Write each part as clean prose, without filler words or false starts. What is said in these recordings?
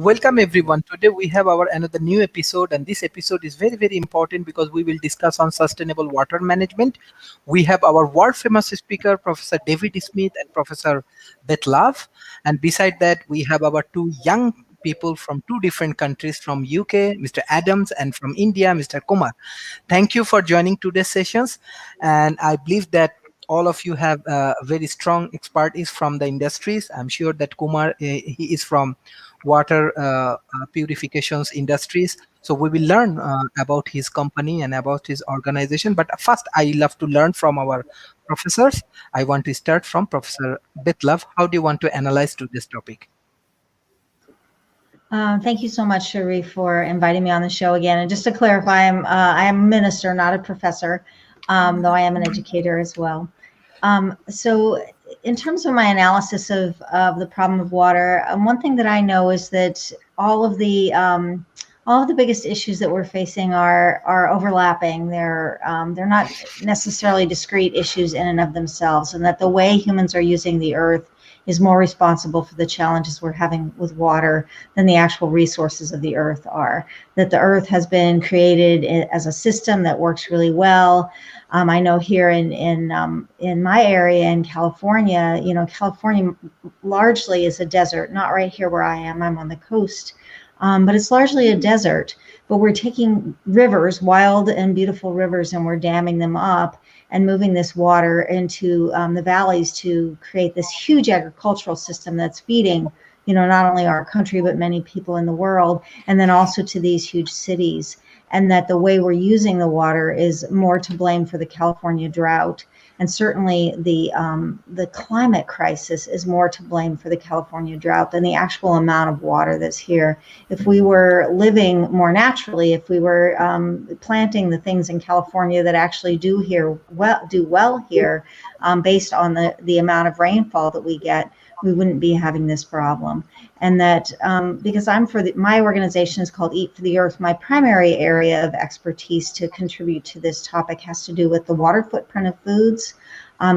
Welcome everyone. Today we have our another new episode, and this episode is very important because we will discuss on sustainable water management. We have our world famous speaker Professor David Smith and Professor Beth Love, and beside that we have our two young people from two different countries, from UK Mr. Adams and from India Mr. Kumar. Thank you for joining today's sessions, and I believe that all of you have very strong expertise from the industries. I'm sure that Kumar, he is from water purifications industries. So we will learn about his company and about his organization. But first, I love to learn from our professors. I want to start from Professor Bitlove. How do you want to analyze to this topic? Thank you so much, Sharif, for inviting me on the show again. And just to clarify, I am a minister, not a professor, though I am an educator as well. So in terms of my analysis of the problem of water, one thing that I know is that all of the biggest issues that we're facing are overlapping. They're not necessarily discrete issues in and of themselves, and that the way humans are using the earth is more responsible for the challenges we're having with water than the actual resources of the earth are. That the earth has been created as a system that works really well. I know here in my area in California, California largely is a desert, not right here where I am, I'm on the coast, but it's largely a desert. But we're taking rivers, wild and beautiful rivers, and we're damming them up and moving this water into the valleys to create this huge agricultural system that's feeding, not only our country, but many people in the world, and then also to these huge cities. And that the way we're using the water is more to blame for the California drought. And certainly the climate crisis is more to blame for the California drought than the actual amount of water that's here. If we were living more naturally, if we were planting the things in California that actually do well here, based on the amount of rainfall that we get, we wouldn't be having this problem. And that because my organization is called Eat for the Earth, my primary area of expertise to contribute to this topic has to do with the water footprint of foods.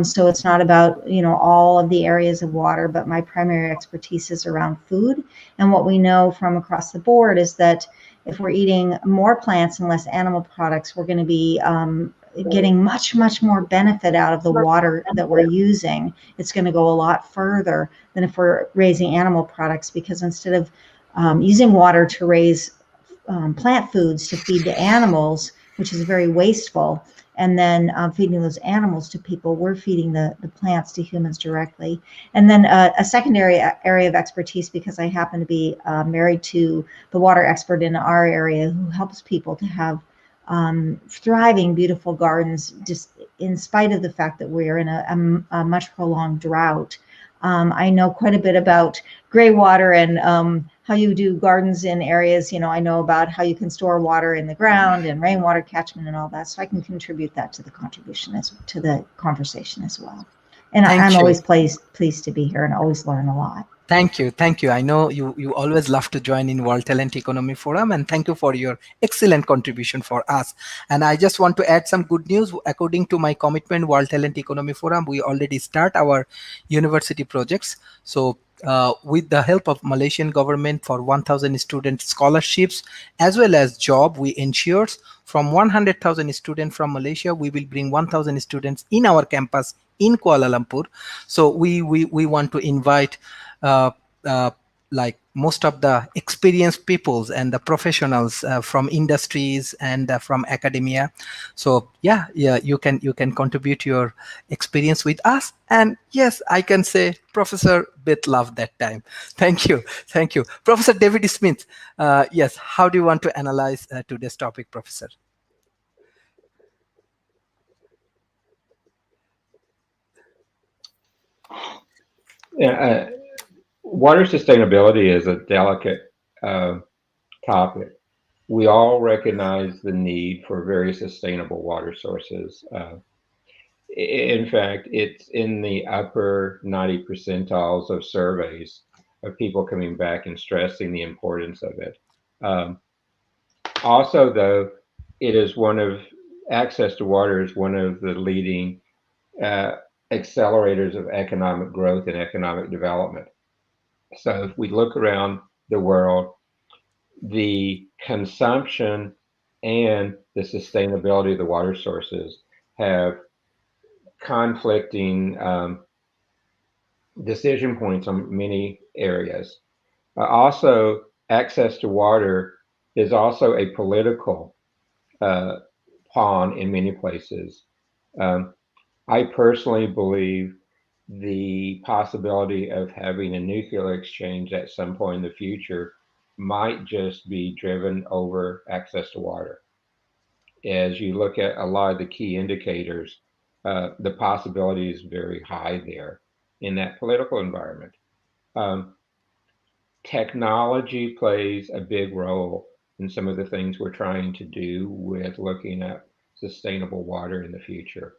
So it's not about, all of the areas of water, but my primary expertise is around food. And what we know from across the board is that if we're eating more plants and less animal products, we're going to be getting much more benefit out of the water that we're using. It's going to go a lot further than if we're raising animal products, because instead of using water to raise plant foods to feed to animals, which is very wasteful, and then feeding those animals to people, we're feeding the plants to humans directly. And then a secondary area of expertise, because I happen to be married to the water expert in our area who helps people to have thriving, beautiful gardens, just in spite of the fact that we're in a much prolonged drought. I know quite a bit about gray water and how you do gardens in areas. I know about how you can store water in the ground and rainwater catchment and all that. So I can contribute that to the conversation as well. And I'm always pleased to be here and always learn a lot. Thank you. I know you always love to join in World Talent Economy Forum, and thank you for your excellent contribution for us. And I just want to add some good news. According to my commitment, World Talent Economy Forum, we already start our university projects. So with the help of Malaysian government for 1,000 student scholarships as well as job, we ensure from 100,000 students from Malaysia, we will bring 1,000 students in our campus in Kuala Lumpur. So we want to invite like most of the experienced peoples and the professionals from industries and from academia. So yeah, you can contribute your experience with us. And yes, I can say Professor Beth loved that time. Thank you. Professor David Smith, yes, how do you want to analyze today's topic, Professor? Yeah, water sustainability is a delicate topic. We all recognize the need for very sustainable water sources. In fact, it's in the upper 90 percentiles of surveys of people coming back and stressing the importance of it. Also, though, access to water is one of the leading accelerators of economic growth and economic development. So if we look around the world, the consumption and the sustainability of the water sources have conflicting decision points on many areas. Also, access to water is also a political uh, pawn in many places. Um, I personally believe the possibility of having a nuclear exchange at some point in the future might just be driven over access to water. As you look at a lot of the key indicators, the possibility is very high there in that political environment. Um, Technology plays a big role in some of the things we're trying to do with looking at sustainable water in the future.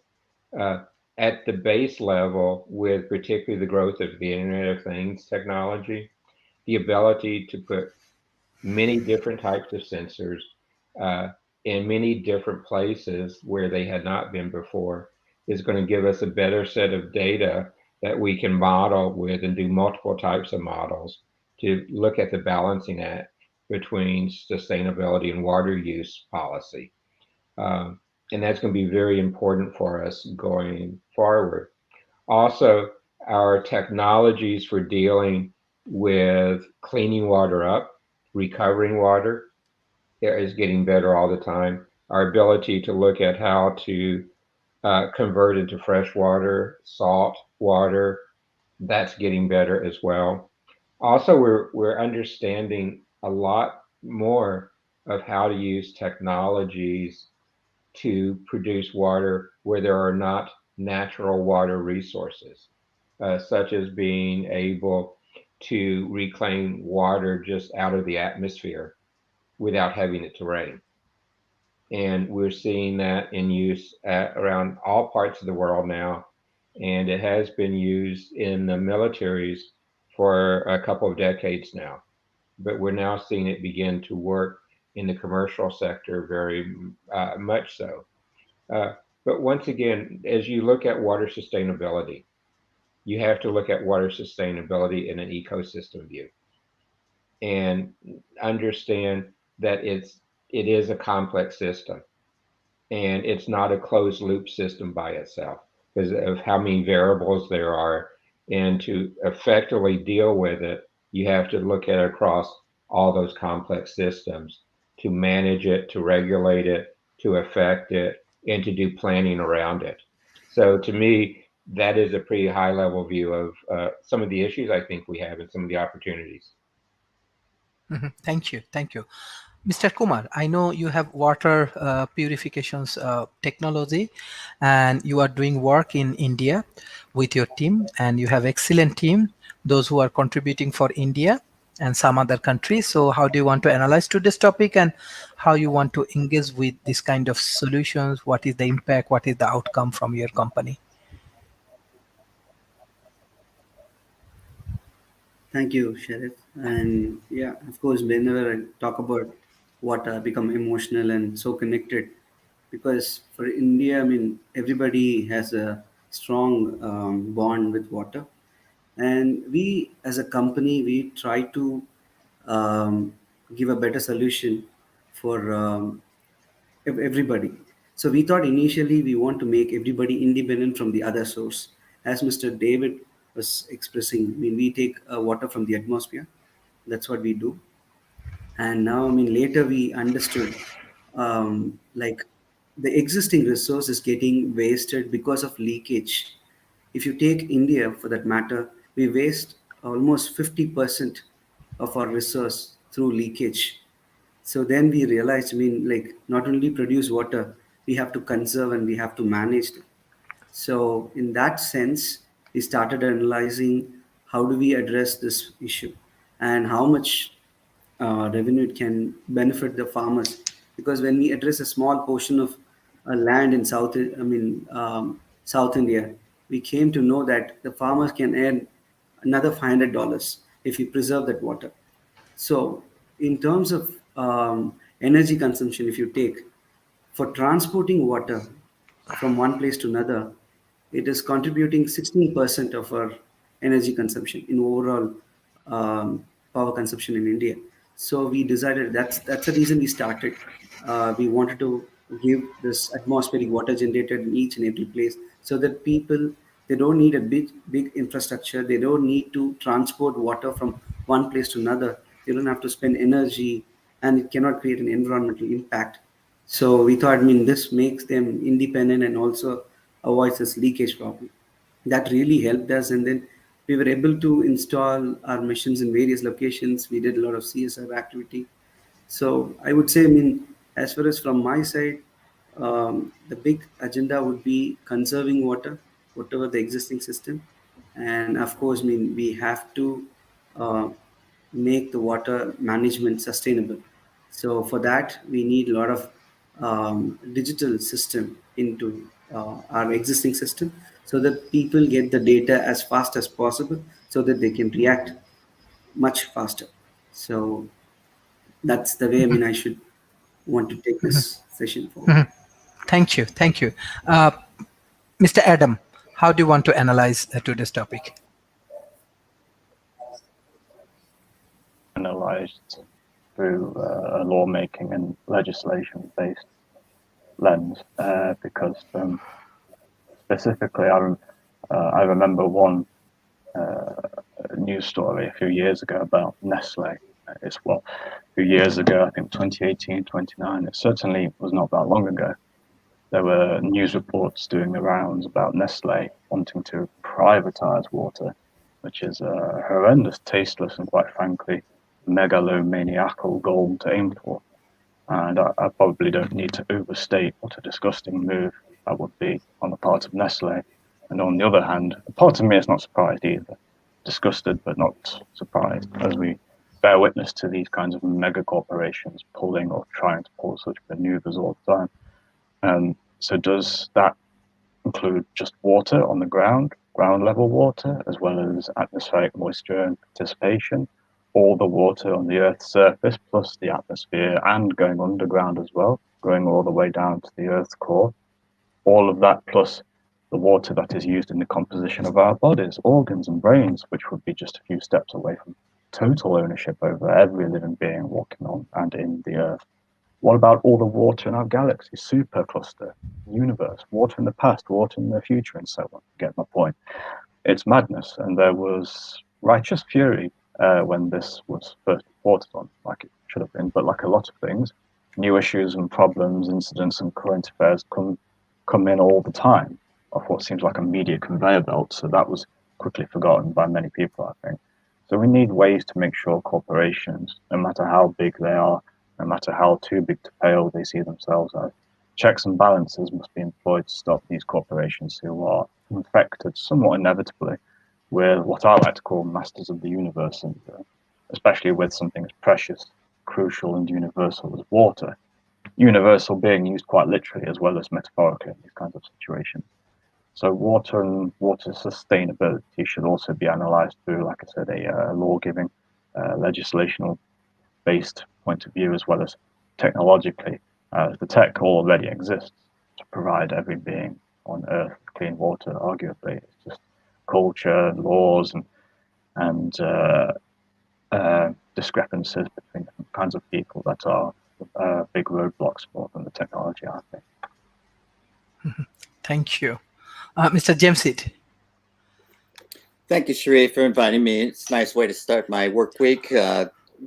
Uh, at the base level, with particularly the growth of the Internet of Things technology, the ability to put many different types of sensors uh, in many different places where they had not been before is going to give us a better set of data that we can model with and do multiple types of models to look at the balancing act between sustainability and water use policy. Um, and that's going to be very important for us going forward. Also, our technologies for dealing with cleaning water up, recovering water is getting better all the time. Our ability to look at how to convert it to fresh water, salt water, that's getting better as well. Also, we're understanding a lot more of how to use technologies to produce water where there are not natural water resources, such as being able to reclaim water just out of the atmosphere without having it to rain. And we're seeing that in use around all parts of the world now. And it has been used in the militaries for a couple of decades now. But we're now seeing it begin to work in the commercial sector very much so. Uh, but once again, as you look at water sustainability, you have to look at water sustainability in an ecosystem view and understand that it is a complex system and it's not a closed loop system by itself because of how many variables there are. And to effectively deal with it, you have to look at it across all those complex systems to manage it, to regulate it, to affect it, and to do planning around it. So to me, that is a pretty high level view of some of the issues I think we have and some of the opportunities. Thank you. Thank you. Mr. Kumar, I know you have water purifications technology and you are doing work in India with your team and you have excellent team, those who are contributing for India and some other countries. So how do you want to analyze to this topic and how you want to engage with this kind of solutions? What is the impact? What is the outcome from your company? Thank you, Sheriff. And yeah, of course, whenever I talk about water, I become emotional and so connected because for India, I mean, everybody has a strong bond with water. And we, as a company, we try to um, give a better solution for everybody. So we thought initially we want to make everybody independent from the other source. As Mr. David was expressing, I mean, we take water from the atmosphere. That's what we do. And now, I mean, later we understood like the existing resource is getting wasted because of leakage. If you take India for that matter, we waste almost 50% of our resource through leakage. So then we realized, I mean, like not only produce water, we have to conserve and we have to manage it. So in that sense, we started analyzing how do we address this issue and how much revenue it can benefit the farmers. Because when we address a small portion of land in South India, we came to know that the farmers can earn another $500 if we preserve that water. So, in terms of energy consumption, if you take for transporting water from one place to another, it is contributing 16% of our energy consumption in overall power consumption in India. So we decided that's the reason we started. We wanted to give this atmospheric water generated in each and every place, so that people, they don't need a big infrastructure. They don't need to transport water from one place to another. They don't have to spend energy, and it cannot create an environmental impact. So we thought, I mean, this makes them independent and also avoids this leakage problem. That really helped us, and then we were able to install our machines in various locations. We did a lot of CSR activity. So I would say, I mean, as far as from my side, the big agenda would be conserving water, whatever the existing system, and of course, I mean, we have to uh, make the water management sustainable. So for that, we need a lot of digital system into our existing system, so that people get the data as fast as possible, so that they can react much faster. So that's the way, I mean, I should want to take this session forward. Thank you. Thank you. Mr. Adam, how do you want to analyze today's topic? Analyzed through a lawmaking and legislation-based lens, because specifically, I remember one news story a few years ago about Nestle. It's a few years ago, I think 2018, 29. It certainly was not that long ago. There were news reports doing the rounds about Nestle wanting to privatize water, which is a horrendous, tasteless, and quite frankly, megalomaniacal goal to aim for. And I probably don't need to overstate what a disgusting move that would be on the part of Nestle. And on the other hand, part of me is not surprised either. Disgusted, but not surprised, as we bear witness to these kinds of mega corporations pulling or trying to pull such maneuvers all the time. So does that include just water on the ground level water, as well as atmospheric moisture and participation, all the water on the Earth's surface, plus the atmosphere, and going underground as well, going all the way down to the Earth's core? All of that plus the water that is used in the composition of our bodies, organs, and brains, which would be just a few steps away from total ownership over every living being walking on and in the Earth. What about all the water in our galaxy, supercluster, universe, water in the past, water in the future, and so on? You get my point. It's madness, and there was righteous fury when this was first reported on, like it should have been. But like a lot of things, new issues and problems, incidents, and current affairs come in all the time of what seems like a media conveyor belt. So that was quickly forgotten by many people, I think. So we need ways to make sure corporations, no matter how big they are, no matter how too big to fail they see themselves as, checks and balances must be employed to stop these corporations who are infected somewhat inevitably with what I like to call masters of the universe syndrome, especially with something as precious, crucial, and universal as water. Universal being used quite literally as well as metaphorically in these kinds of situations. So water and water sustainability should also be analysed through, like I said, a law-giving, legislational-based point of view, as well as technologically. The tech already exists to provide every being on Earth clean water, arguably. It's just culture, laws, and discrepancies between different kinds of people that are big roadblocks more than the technology, I think. Thank you. Mr. Jamesit. Thank you, Sharif, for inviting me. It's a nice way to start my work week,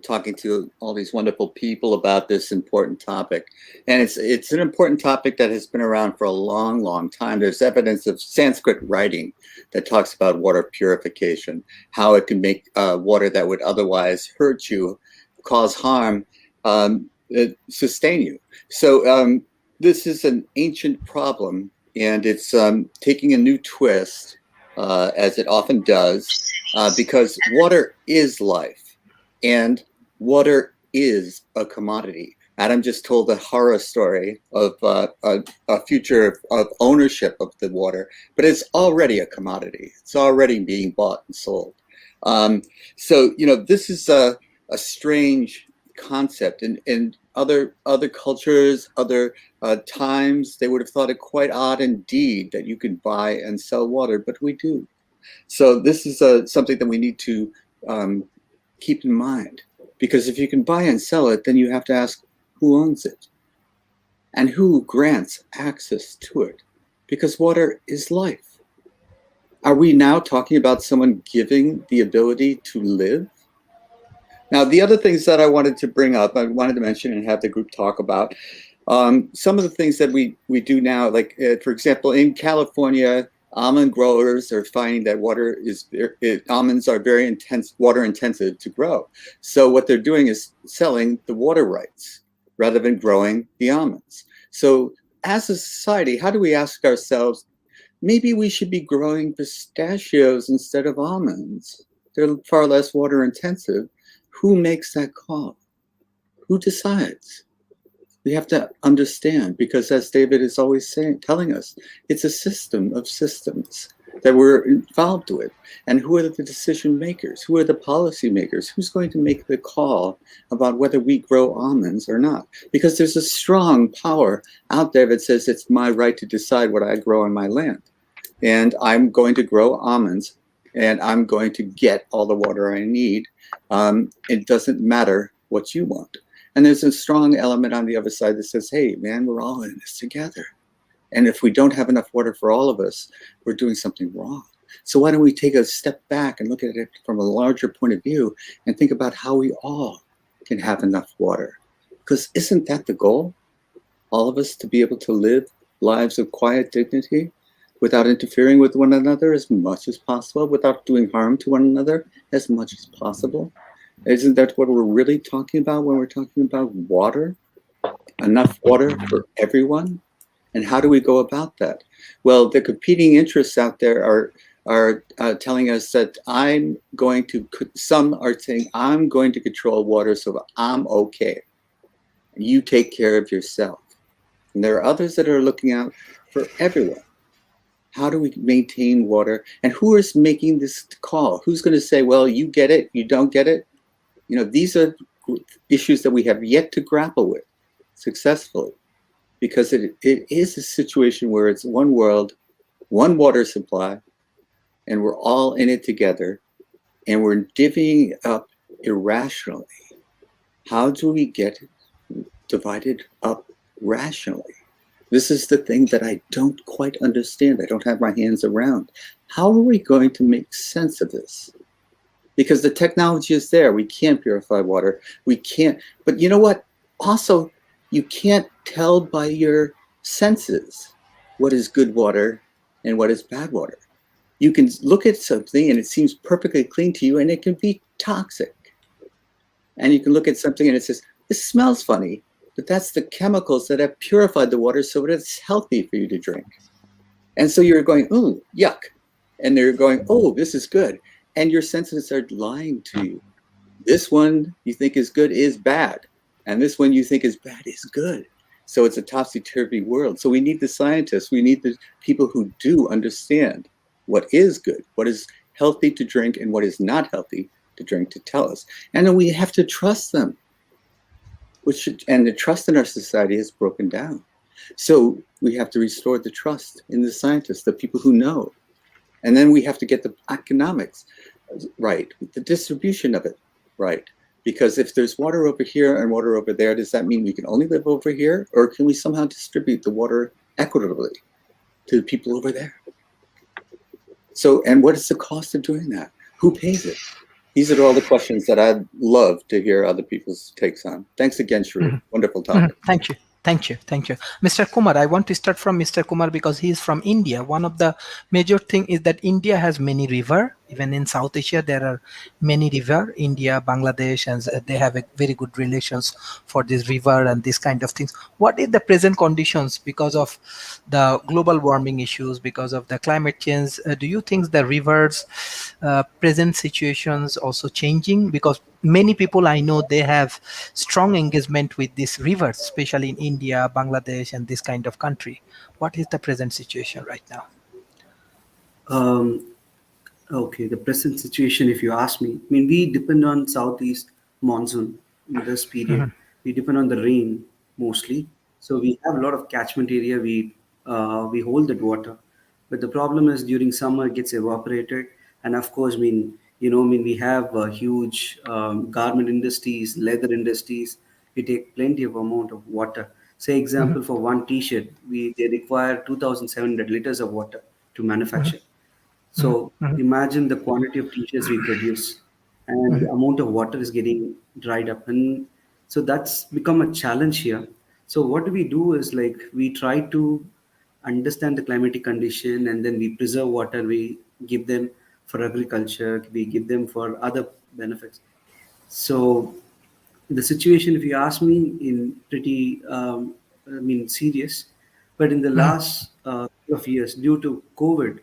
talking to all these wonderful people about this important topic. And it's an important topic that has been around for a long, long time. There's evidence of Sanskrit writing that talks about water purification, how it can make water that would otherwise hurt you, cause harm, sustain you. So this is an ancient problem, and it's taking a new twist, as it often does, because water is life, and water is a commodity. Adam just told a horror story of a future of ownership of the water, but it's already a commodity. It's already being bought and sold. So, you know, this is a strange concept. In other cultures, other times, they would have thought it quite odd indeed that you could buy and sell water, but we do. So this is something that we need to keep in mind. Because if you can buy and sell it, then you have to ask who owns it and who grants access to it, because water is life. Are we now talking about someone giving the ability to live? Now, the other things that I wanted to bring up, I wanted to mention and have the group talk about, some of the things that we do now, like, for example, in California, almond growers are finding that almonds are very water intensive to grow. So what they're doing is selling the water rights rather than growing the almonds. So as a society, how do we ask ourselves, maybe we should be growing pistachios instead of almonds? They're far less water intensive. Who makes that call? Who decides? We have to understand, because as David is always telling us, it's a system of systems that we're involved with. And who are the decision makers? Who are the policy makers? Who's going to make the call about whether we grow almonds or not? Because there's a strong power out there that says it's my right to decide what I grow on my land. And I'm going to grow almonds, and I'm going to get all the water I need. It doesn't matter what you want. And there's a strong element on the other side that says, hey, man, we're all in this together. And if we don't have enough water for all of us, we're doing something wrong. So why don't we take a step back and look at it from a larger point of view and think about how we all can have enough water? Because isn't that the goal? All of us to be able to live lives of quiet dignity without interfering with one another as much as possible, without doing harm to one another as much as possible. Isn't that what we're really talking about when we're talking about water? Enough water for everyone? And how do we go about that? Well, the competing interests out there are telling us that some are saying, I'm going to control water so I'm okay. You take care of yourself. And there are others that are looking out for everyone. How do we maintain water? And who is making this call? Who's going to say, well, you get it, you don't get it? You know, these are issues that we have yet to grapple with successfully, because it is a situation where it's one world, one water supply, and we're all in it together, and we're divvying up irrationally. How do we get divided up rationally? This is the thing that I don't quite understand. I don't have my hands around. How are we going to make sense of this? Because the technology is there. We can't purify water. We can't. But you know what? Also, you can't tell by your senses what is good water and what is bad water. You can look at something and it seems perfectly clean to you, and it can be toxic. And you can look at something and it says, this smells funny, but that's the chemicals that have purified the water so that it's healthy for you to drink. And so you're going, ooh, yuck. And they're going, oh, this is good. And your senses are lying to you. This one you think is good is bad. And this one you think is bad is good. So it's a topsy-turvy world. So we need the scientists. We need the people who do understand what is good, what is healthy to drink, and what is not healthy to drink to tell us. And then we have to trust them. And the trust in our society has broken down. So we have to restore the trust in the scientists, the people who know. And then we have to get the economics right, the distribution of it right. Because if there's water over here and water over there, does that mean we can only live over here? Or can we somehow distribute the water equitably to the people over there? So, and what is the cost of doing that? Who pays it? These are all the questions that I'd love to hear other people's takes on. Thanks again, Sharif. Wonderful topic. Thank you. Thank you. Thank you. Mr. Kumar, I want to start from Mr. Kumar because he is from India. One of the major thing is that India has many river. Even in South Asia, there are many river. India, Bangladesh, and they have a very good relations for this river and this kind of things. What is the present conditions because of the global warming issues, because of the climate change? Do you think the rivers present situations also changing? Because many people I know, they have strong engagement with these rivers, especially in India, Bangladesh, and this kind of country. What is the present situation right now? Okay, the present situation, if you ask me, I mean, we depend on southeast monsoon in this period. We depend on the rain mostly. So we have a lot of catchment area. We hold that water. But the problem is during summer it gets evaporated. And of course, I mean, I mean, we have huge garment industries, leather industries. We take plenty of amount of water. Say, example, for one T-shirt, they require 2,700 liters of water to manufacture. So imagine the quantity of T-shirts we produce, and the amount of water is getting dried up, and so that's become a challenge here. So what we do is like we try to understand the climatic condition, and then we preserve water. We give them for agriculture. We give them for other benefits. So the situation, if you ask me, in pretty, I mean, serious. But in the last couple of years, due to COVID,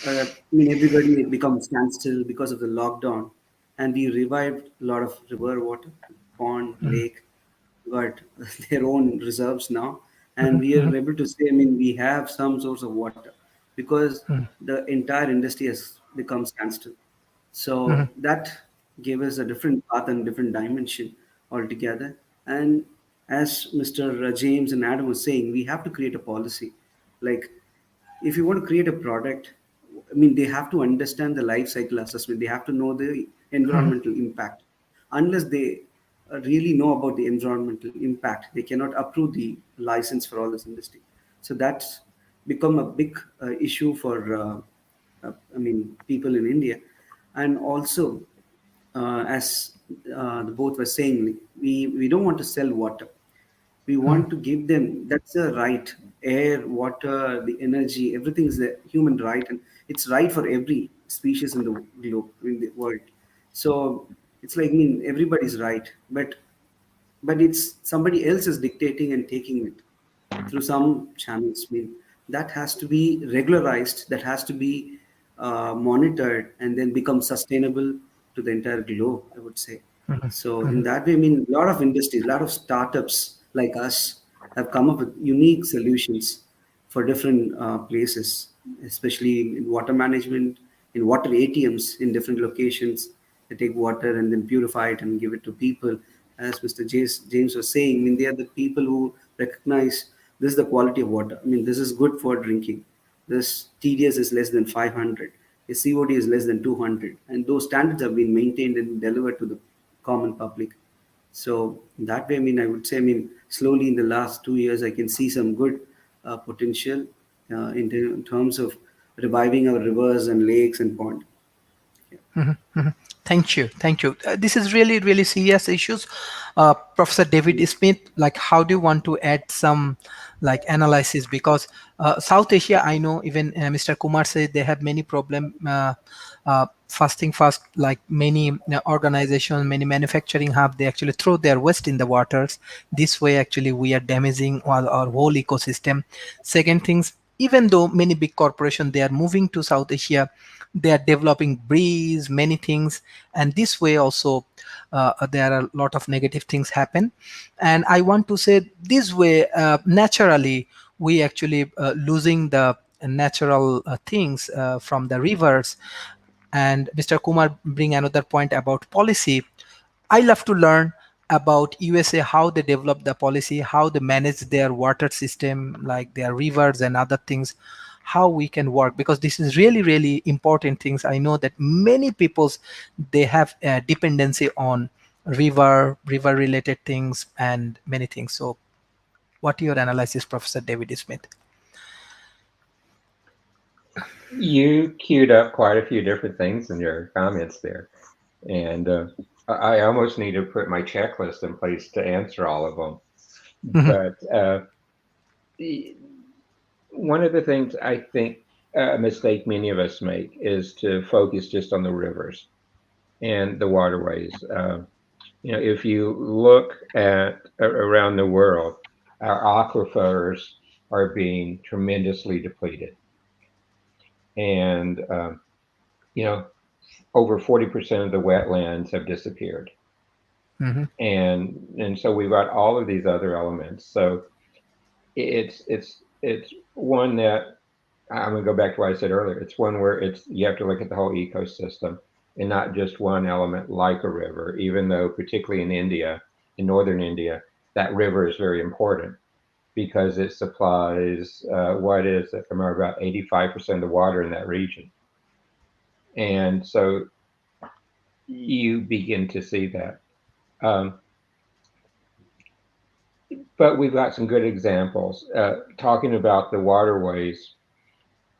I mean, everybody had become standstill because of the lockdown, and we revived a lot of river water, pond, lake, got their own reserves now, and we are able to say, I mean, we have some source of water because the entire industry has become standstill. So that gave us a different path and different dimension altogether. And as Mr. James and Adam was saying, we have to create a policy. Like, if you want to create a product, I mean, they have to understand the life cycle assessment. They have to know the environmental impact. Unless they really know about the environmental impact, they cannot approve the license for all this industry. So that's become a big issue for, I mean, people in India. And also, as the both were saying, like, we don't want to sell water. We want to give them, that's a right. Air, water, the energy, everything is a human right, and it's right for every species in the globe, in the world. So it's like, I mean, everybody's right, but it's somebody else is dictating and taking it through some channels. I mean, that has to be regularized, that has to be monitored, and then become sustainable to the entire globe, I would say. So in that way, I mean, a lot of industries, a lot of startups like us have come up with unique solutions for different places, especially in water management, in water ATMs in different locations. They take water and then purify it and give it to people. As Mr. James was saying, I mean, they are the people who recognize this is the quality of water. I mean, this is good for drinking. This TDS is less than 500. The COD is less than 200. And those standards have been maintained and delivered to the common public. So that way, I mean, I would say, I mean, slowly in the last 2 years, I can see some good potential in terms of reviving our rivers and lakes and ponds. Thank you, thank you. This is really, really serious issues. Professor David Smith, like, how do you want to add some like analysis? Because South Asia, I know even Mr. Kumar said they have many problem. First thing first, like many organizations, many manufacturing hub, they actually throw their waste in the waters. This way, actually, we are damaging our whole ecosystem. Second things, even though many big corporations they are moving to South Asia, they are developing breeze, many things, and this way also there are a lot of negative things happen. And I want to say this way, naturally we actually losing the natural things from the rivers. And Mr. Kumar bring another point about policy. I love to learn about USA, how they develop the policy, how they manage their water system, like their rivers and other things, how we can work, because this is really, really important things. I know that many peoples, they have a dependency on river related things and many things. So what your analysis, Professor David Smith? You queued up quite a few different things in your comments there. And I almost need to put my checklist in place to answer all of them. But one of the things I think a mistake many of us make is to focus just on the rivers and the waterways. If you look at around the world, our aquifers are being tremendously depleted. And, over 40% of the wetlands have disappeared. And so we've got all of these other elements. So it's one that I'm gonna go back to what I said earlier. It's one where you have to look at the whole ecosystem and not just one element like a river, even though particularly in India, in northern India, that river is very important because it supplies what is it, about 85% of the water in that region. And so you begin to see that. But we've got some good examples. Talking about the waterways,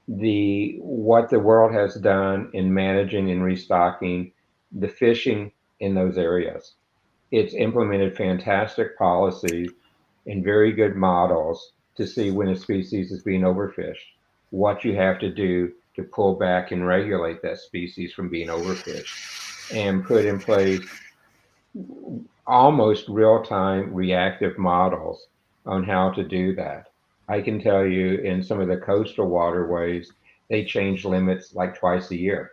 what the world has done in managing and restocking the fishing in those areas. It's implemented fantastic policies and very good models to see when a species is being overfished, what you have to do to pull back and regulate that species from being overfished, and put in place almost real-time reactive models on how to do that. I can tell you in some of the coastal waterways, they change limits like twice a year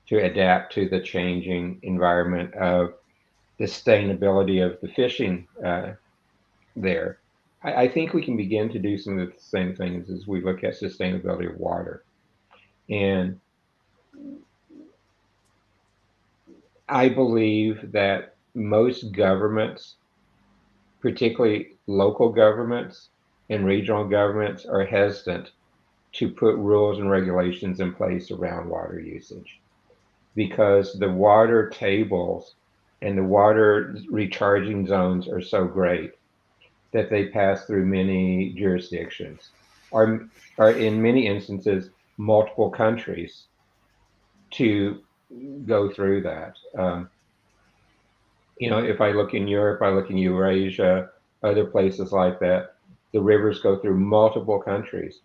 to adapt to the changing environment of the sustainability of the fishing there. I think we can begin to do some of the same things as we look at sustainability of water. And I believe that most governments, particularly local governments and regional governments, are hesitant to put rules and regulations in place around water usage because the water tables and the water recharging zones are so great that they pass through many jurisdictions, or in many instances, multiple countries to go through that. If I look in Europe, I look in Eurasia, other places like that, the rivers go through multiple countries,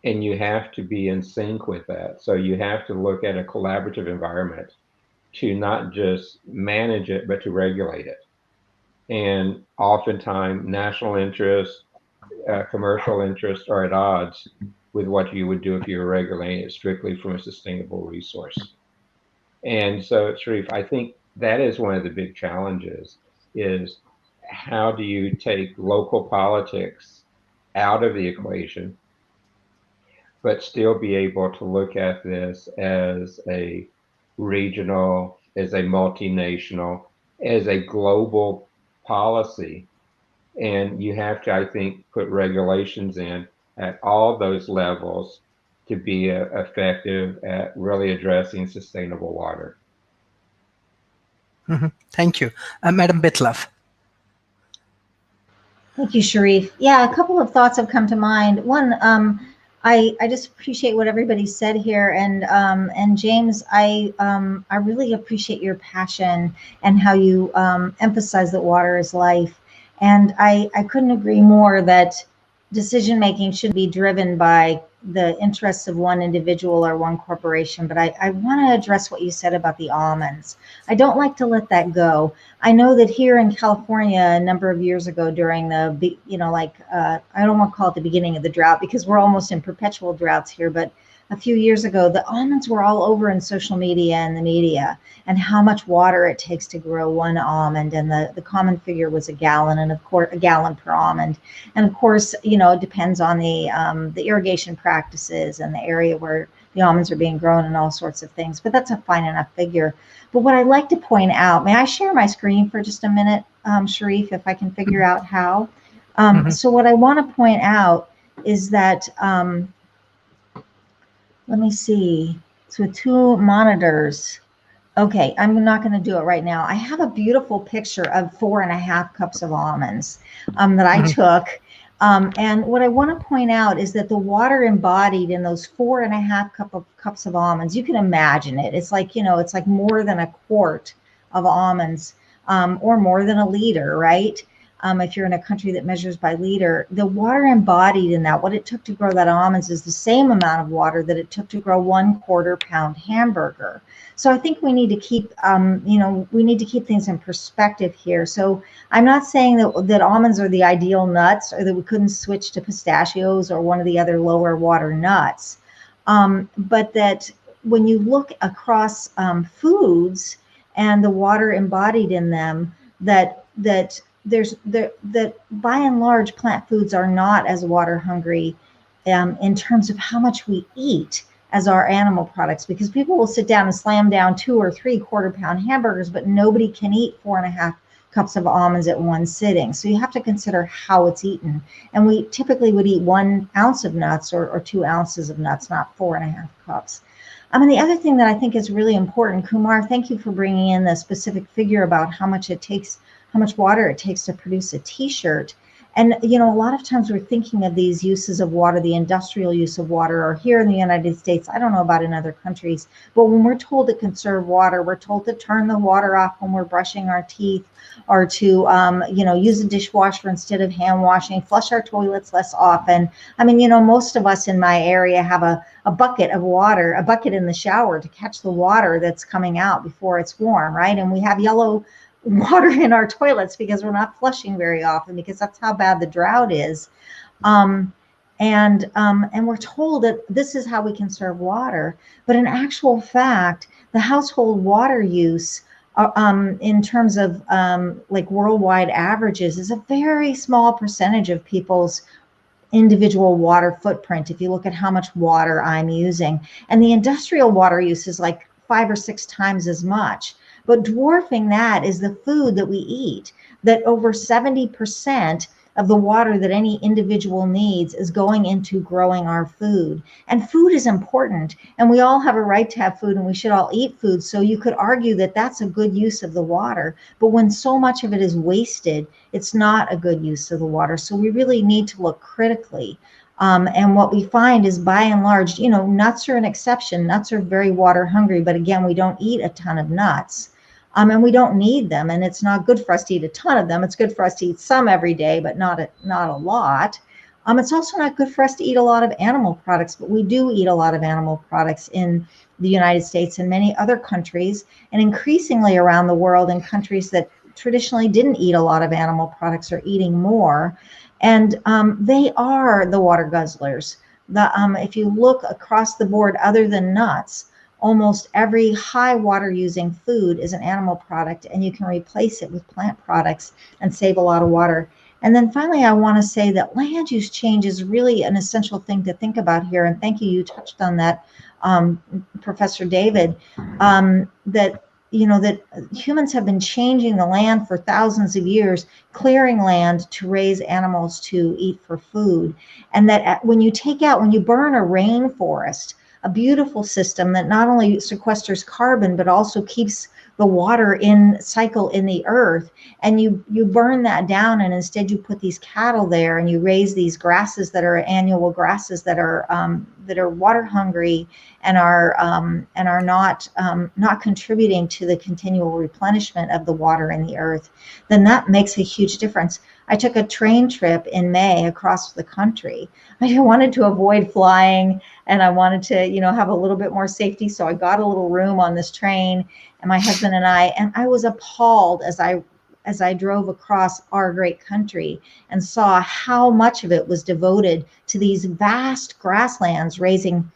and you have to be in sync with that. So you have to look at a collaborative environment to not just manage it, but to regulate it. And oftentimes, national interest, commercial interest are at odds with what you would do if you were regulating it strictly from a sustainable resource. And so, Sharif, I think that is one of the big challenges is how do you take local politics out of the equation, but still be able to look at this as a regional, as a multinational, as a global policy. And you have to, I think, put regulations in at all those levels to be effective at really addressing sustainable water. Thank you. Madam Bitlaf. Thank you, Sharif. Yeah, a couple of thoughts have come to mind. One, I just appreciate what everybody said here, and James, I really appreciate your passion and how you emphasize that water is life. And I couldn't agree more that decision making should be driven by the interests of one individual or one corporation. But I want to address what you said about the almonds. I don't like to let that go. I know that here in California, a number of years ago during the, I don't want to call it the beginning of the drought because we're almost in perpetual droughts here, but a few years ago, the almonds were all over in social media and the media and how much water it takes to grow one almond. And the common figure was a gallon, and of course, a gallon per almond. And of course, it depends on the irrigation practices and the area where the almonds are being grown and all sorts of things. But that's a fine enough figure. But what I'd like to point out, may I share my screen for just a minute, Sharif, if I can figure out how? So what I want to point out is that, let me see. So 2 monitors. Okay, I'm not going to do it right now. I have a beautiful picture of 4.5 cups of almonds that I took. And what I want to point out is that the water embodied in those 4.5 cups of almonds, you can imagine it. It's like, it's like more than a quart of almonds or more than a liter, right? If you're in a country that measures by liter, the water embodied in that, what it took to grow that almonds is the same amount of water that it took to grow 1/4 pound hamburger. So I think we need to keep, we need to keep things in perspective here. So I'm not saying that almonds are the ideal nuts or that we couldn't switch to pistachios or one of the other lower water nuts. But that when you look across foods and the water embodied in them, that by and large plant foods are not as water hungry in terms of how much we eat as our animal products, because people will sit down and slam down 2 or 3 1/4 pound hamburgers, but nobody can eat 4.5 cups of almonds at one sitting. So you have to consider how it's eaten. And we typically would eat 1 ounce of nuts or 2 ounces of nuts, not 4.5 cups. And the other thing that I think is really important, Kumar, thank you for bringing in the specific figure about how much water it takes to produce a t-shirt. And, a lot of times we're thinking of these uses of water, the industrial use of water, or here in the United States, I don't know about in other countries, but when we're told to conserve water, we're told to turn the water off when we're brushing our teeth, or to, use a dishwasher instead of hand washing, flush our toilets less often. Most of us in my area have a bucket of water, a bucket in the shower to catch the water that's coming out before it's warm, right? And we have yellow water in our toilets because we're not flushing very often, because that's how bad the drought is. And we're told that this is how we conserve water. But in actual fact, the household water use in terms of like worldwide averages is a very small percentage of people's individual water footprint. If you look at how much water I'm using, and the industrial water use is like 5 or 6 times as much. But dwarfing that is the food that we eat, that over 70% of the water that any individual needs is going into growing our food. And food is important, and we all have a right to have food, and we should all eat food. So you could argue that that's a good use of the water. But when so much of it is wasted, it's not a good use of the water. So we really need to look critically. And what we find is, by and large, nuts are an exception. Nuts are very water hungry, but again, we don't eat a ton of nuts. And we don't need them, and it's not good for us to eat a ton of them. It's good for us to eat some every day, but not a lot. It's also not good for us to eat a lot of animal products, but we do eat a lot of animal products in the United States and many other countries, and increasingly around the world in countries that traditionally didn't eat a lot of animal products are eating more. And they are the water guzzlers. If you look across the board, other than nuts, almost every high water using food is an animal product, and you can replace it with plant products and save a lot of water. And then finally, I want to say that land use change is really an essential thing to think about here. And thank you, you touched on that, Professor David, that humans have been changing the land for thousands of years, clearing land to raise animals to eat for food. And that when you burn a rainforest, a beautiful system that not only sequesters carbon, but also keeps the water in cycle in the earth, and you burn that down, and instead you put these cattle there, and you raise these grasses that are annual grasses that are water hungry and are not contributing to the continual replenishment of the water in the earth, then that makes a huge difference. I took a train trip in May across the country. I wanted to avoid flying, and I wanted to, have a little bit more safety. So I got a little room on this train, and my husband and I was appalled as I drove across our great country and saw how much of it was devoted to these vast grasslands raising,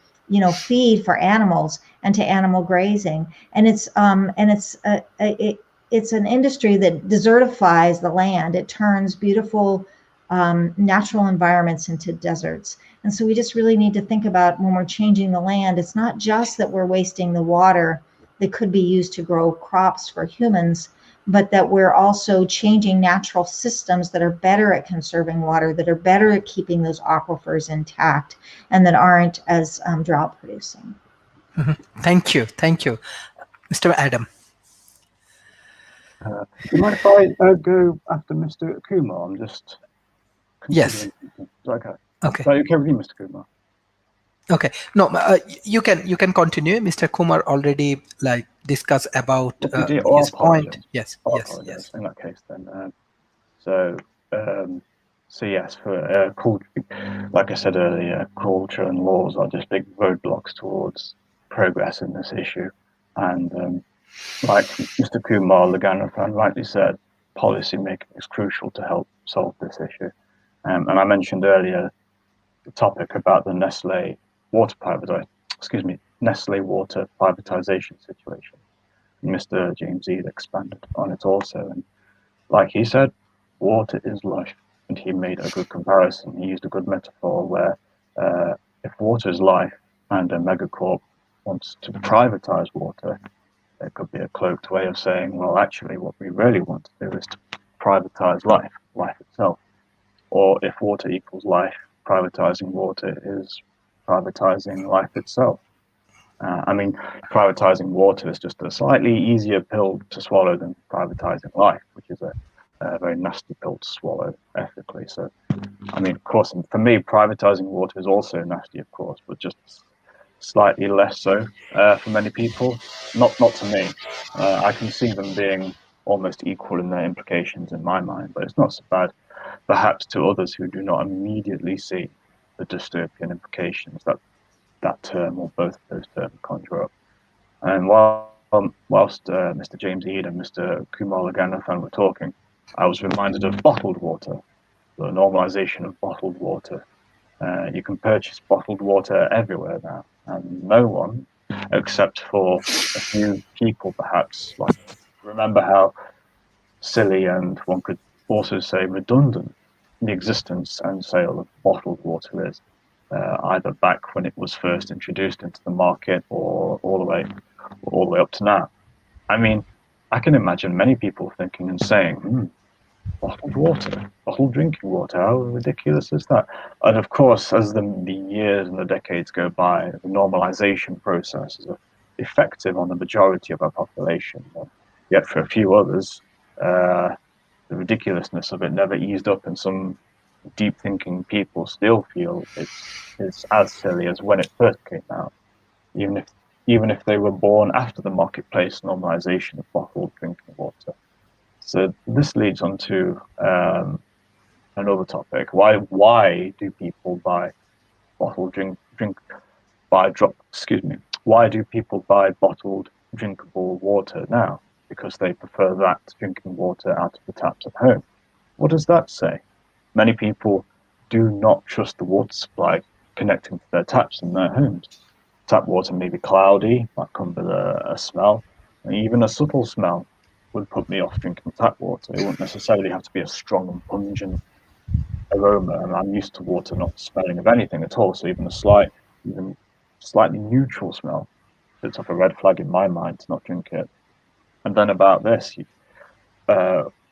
feed for animals and to animal grazing. And it's an industry that desertifies the land. It turns beautiful natural environments into deserts. And so we just really need to think about, when we're changing the land, it's not just that we're wasting the water that could be used to grow crops for humans, but that we're also changing natural systems that are better at conserving water, that are better at keeping those aquifers intact, and that aren't as drought producing. Thank you. Mr. Adam. Do you mind if I go after Mr. Kumar? I'm just Yes. Okay. Okay. So you can read Mr. Kumar. Okay. No, you can continue. Mr. Kumar already discussed about his point. Yes. In that case, then. So yes, for like I said earlier, culture and laws are just big roadblocks towards progress in this issue. And like Mr. Kumar Laganathan rightly said, policy making is crucial to help solve this issue. And I mentioned earlier the topic about the Nestle water privatization situation. Mr. James Eel expanded on it also, and like he said, water is life, and he made a good comparison. He used a good metaphor where if water is life and a megacorp wants to privatize water, there could be a cloaked way of saying, well, actually, what we really want to do is to privatize life itself. Or if water equals life, privatizing water is privatizing life itself. I mean, privatizing water is just a slightly easier pill to swallow than privatizing life, which is a very nasty pill to swallow ethically. So, I mean, of course, for me, privatizing water is also nasty, of course, but just slightly less so for many people. Not to me. I can see them being almost equal in their implications in my mind, but it's not so bad, perhaps, to others who do not immediately see the dystopian implications that term or both of those terms conjure up. And whilst Mr. James Eade and Mr. Kumar Ganathan were talking, I was reminded of bottled water, the normalization of bottled water. You can purchase bottled water everywhere now, and no one, except for a few people perhaps, like, remember how silly, and one could also say redundant, the existence and sale of bottled water is, either back when it was first introduced into the market or all the way up to now. I mean, I can imagine many people thinking and saying, bottled water, bottled drinking water, how ridiculous is that? And of course, as the years and the decades go by, the normalization process is effective on the majority of our population. Yet for a few others, the ridiculousness of it never eased up, and some deep thinking people still feel it's as silly as when it first came out, even if they were born after the marketplace normalization of bottled drinking water. So this leads on to another topic. Why do people buy bottled Why do people buy bottled drinkable water now? Because they prefer that to drinking water out of the taps at home. What does that say? Many people do not trust the water supply connecting to their taps in their homes. Tap water may be cloudy, might come with a smell, and even a subtle smell would put me off drinking tap water. It wouldn't necessarily have to be a strong and pungent aroma, and I'm used to water not smelling of anything at all, so even slightly neutral smell puts up a red flag in my mind to not drink it. And then about this,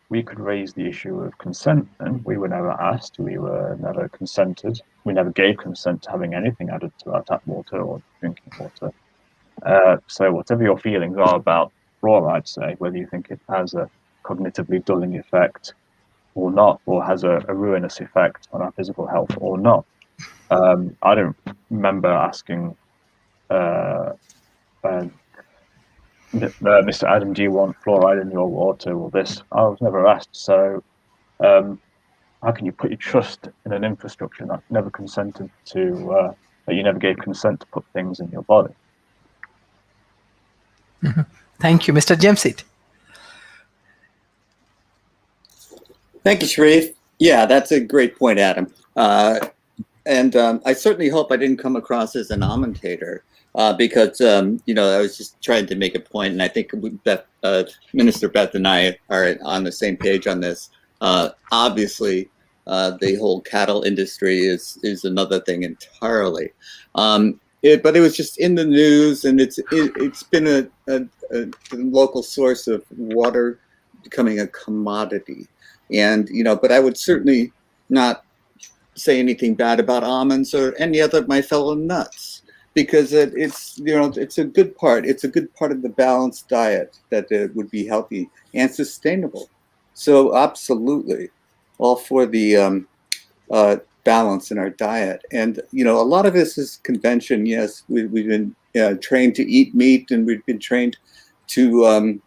we could raise the issue of consent, and we were never asked, we were never consented, we never gave consent to having anything added to our tap water or drinking water. So whatever your feelings are about fluoride, say, whether you think it has a cognitively dulling effect or not, or has a ruinous effect on our physical health or not. I don't remember asking Mr. Adam, do you want fluoride in your water or this? I was never asked. So how can you put your trust in an infrastructure that never consented to, that you never gave consent to put things in your body? Thank you, Mr. Jamesit. Thank you, Sharif. Yeah, that's a great point, Adam. And I certainly hope I didn't come across as an commentator, because I was just trying to make a point, and I think Minister Beth and I are on the same page on this. Obviously, the whole cattle industry is another thing entirely. But it was just in the news, and it's been a local source of water becoming a commodity. And but I would certainly not say anything bad about almonds or any other of my fellow nuts, because it's a good part. It's a good part of the balanced diet that would be healthy and sustainable. So absolutely, all for the balance in our diet. And a lot of this is convention. Yes, we've been trained to eat meat, and we've been trained to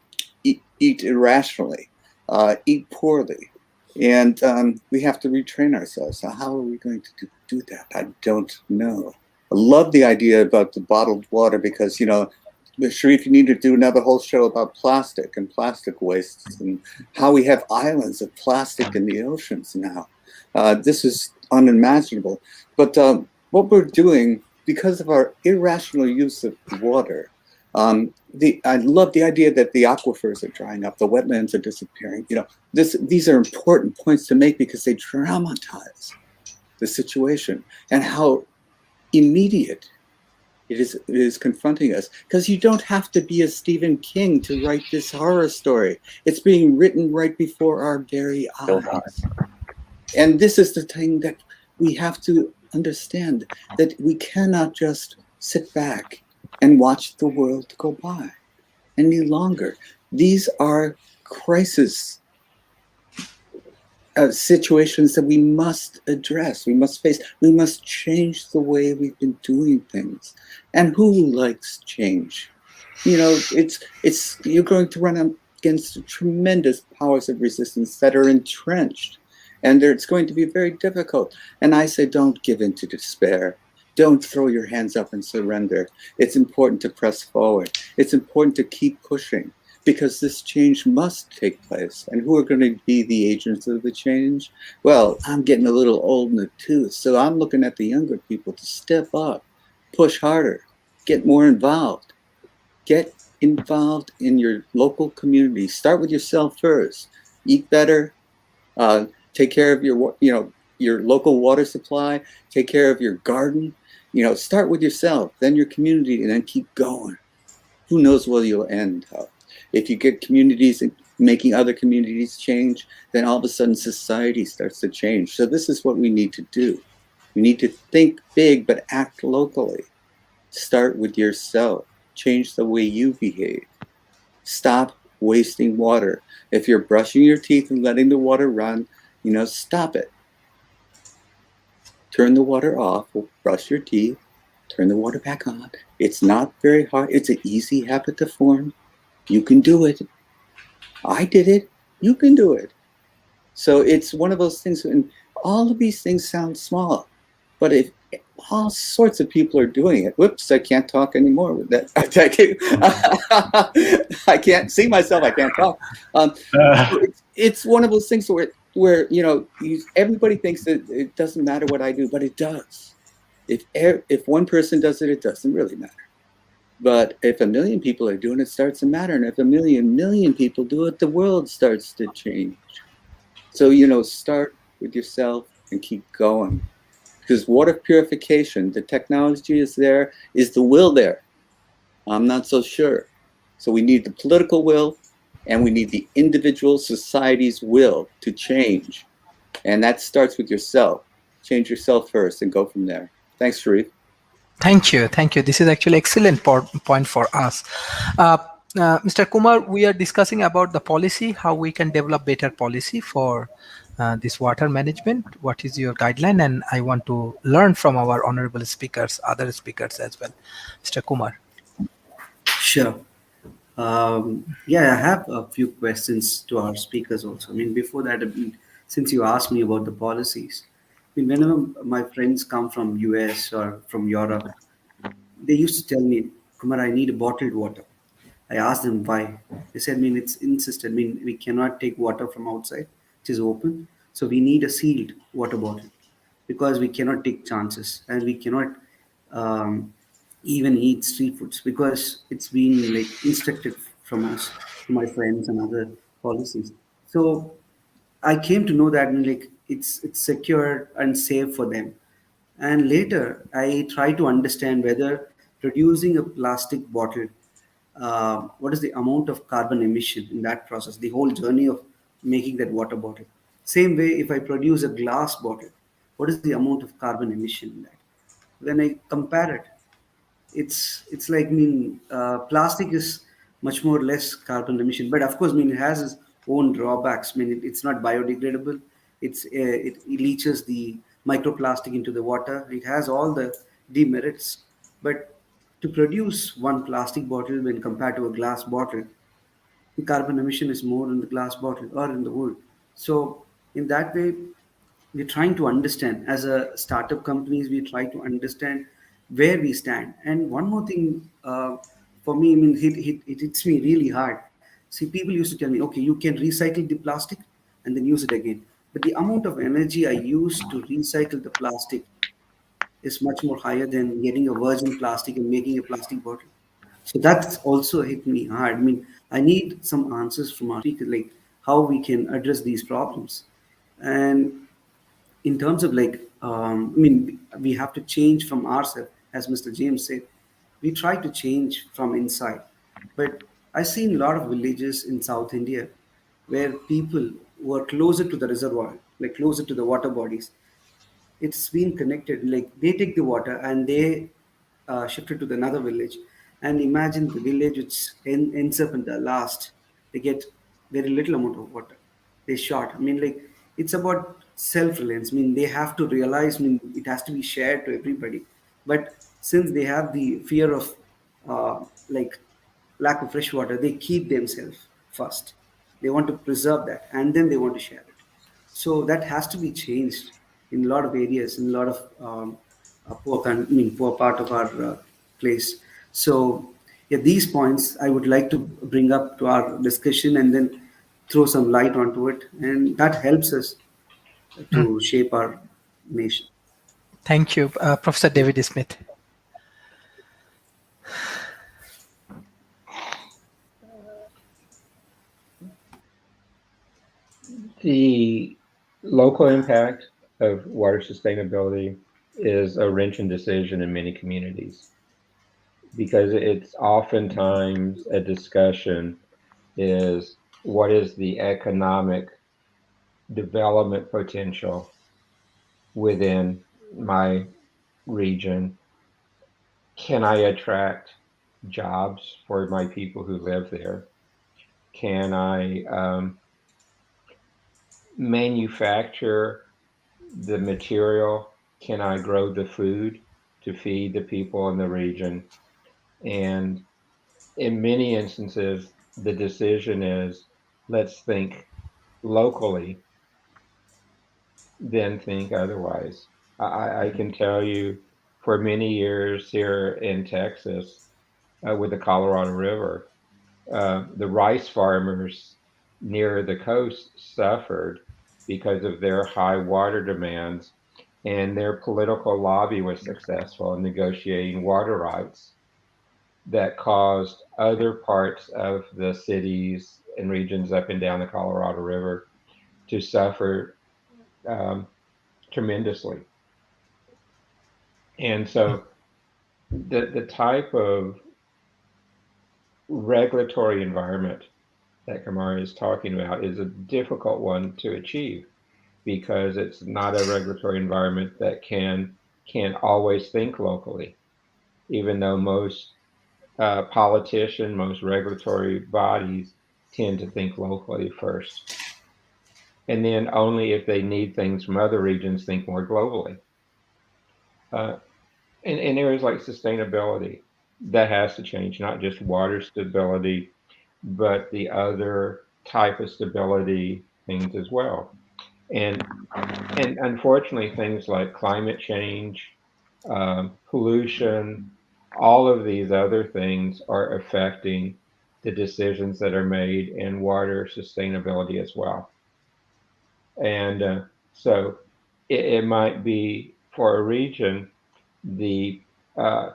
eat irrationally, eat poorly. And we have to retrain ourselves. So how are we going to do that? I don't know. I love the idea about the bottled water, because, Sharif, you need to do another whole show about plastic and plastic wastes and how we have islands of plastic in the oceans now. This is unimaginable. But what we're doing, because of our irrational use of water, I love the idea that the aquifers are drying up, the wetlands are disappearing. These are important points to make, because they dramatize the situation and how immediate It is confronting us, because you don't have to be a Stephen King to write this horror story. It's being written right before our very eyes. And this is the thing that we have to understand, that we cannot just sit back and watch the world go by any longer. These are crisis situations that we must address, we must face, we must change the way we've been doing things. And who likes change? You know, it's you're going to run against tremendous powers of resistance that are entrenched, and it's going to be very difficult. And I say, don't give in to despair. Don't throw your hands up and surrender. It's important to press forward. It's important to keep pushing, because this change must take place. And who are going to be the agents of the change? Well, I'm getting a little old in the tooth, so I'm looking at the younger people to step up, push harder, get more involved. Get involved in your local community. Start with yourself first. Eat better. Take care of your local water supply. Take care of your garden. Start with yourself, then your community, and then keep going. Who knows where you'll end up? If you get communities making other communities change, then all of a sudden society starts to change. So this is what we need to do. We need to think big, but act locally. Start with yourself. Change the way you behave. Stop wasting water. If you're brushing your teeth and letting the water run, stop it. Turn the water off, brush your teeth, turn the water back on. It's not very hard. It's an easy habit to form. You can do it. I did it. You can do it. So it's one of those things, and all of these things sound small, but if all sorts of people are doing it. Whoops, I can't talk anymore with that. I can't see myself. I can't talk. It's one of those things where everybody thinks that it doesn't matter what I do, but it does. If one person does it, it doesn't really matter. But if 1 million people are doing it, it starts to matter. And if 1 million people do it, the world starts to change. So, start with yourself and keep going. Because water purification, the technology is there. Is the will there? I'm not so sure. So we need the political will, and we need the individual society's will to change. And that starts with yourself. Change yourself first and go from there. Thanks, Sharif. Thank you. This is actually excellent point for us. Mr. Kumar, we are discussing about the policy, how we can develop better policy for this water management. What is your guideline? And I want to learn from our honorable speakers, other speakers as well. Mr. Kumar. Sure. Yeah, I have a few questions to our speakers also. Before that, since you asked me about the policies, whenever my friends come from US or from Europe, they used to tell me, Kumar, I need a bottled water. I asked them why. They said, it's insisted. We cannot take water from outside, which is open. So we need a sealed water bottle, because we cannot take chances, and we cannot even eat street foods, because it's been instructed from us, my friends and other policies. So I came to know that it's secure and safe for them. And later, I try to understand whether producing a plastic bottle, what is the amount of carbon emission in that process, the whole journey of making that water bottle. Same way, if I produce a glass bottle, what is the amount of carbon emission in that? When I compare it, it's like plastic is much more less carbon emission, but of course it has its own drawbacks. It's not biodegradable. It leaches the microplastic into the water. It has all the demerits. But to produce one plastic bottle, when compared to a glass bottle, the carbon emission is more in the glass bottle or in the wood. So in that way, we're trying to understand, as a startup companies, we try to understand where we stand. And one more thing, for me, it hits me really hard. See, people used to tell me, okay, you can recycle the plastic and then use it again, but the amount of energy I use to recycle the plastic is much more higher than getting a virgin plastic and making a plastic bottle. So that's also hit me hard. I need some answers from our speakers, like how we can address these problems. And in terms of we have to change from ourselves, as Mr. James said. we try to change from inside. But I've seen a lot of villages in South India where people were closer to the reservoir, like closer to the water bodies, it's been connected. Like they take the water and they shift it to another village. And imagine the village which ends up in the last, they get very little amount of water. They short. I mean, like it's about self-reliance. I mean, they have to realize. I mean, it has to be shared to everybody. But since they have the fear of like lack of fresh water, they keep themselves first. They want to preserve that, and then they want to share it. So that has to be changed in a lot of areas, in a lot of poor part of our place. So yeah, these points I would like to bring up to our discussion and then throw some light onto it, and that helps us Mm. to shape our nation. Thank you, Professor David Smith. The local impact of water sustainability is a wrenching decision in many communities because it's oftentimes a discussion is what is the economic development potential within my region? Can I attract jobs for my people who live there? Can I manufacture the material? Can I grow the food to feed the people in the region? And in many instances, the decision is let's think locally, then think otherwise. I can tell you for many years here in Texas with the Colorado River, the rice farmers near the coast suffered because of their high water demands, and their political lobby was successful in negotiating water rights that caused other parts of the cities and regions up and down the Colorado River to suffer um, tremendously. And so the type of regulatory environment that Kamara is talking about is a difficult one to achieve because it's not a regulatory environment that can always think locally, even though most politicians, most regulatory bodies tend to think locally first. And then only if they need things from other regions, think more globally. Uh, in areas like sustainability, that has to change, not just water stability, but the other type of stability things as well. And and unfortunately, things like climate change, pollution, all of these other things are affecting the decisions that are made in water sustainability as well. And so it might be for a region, the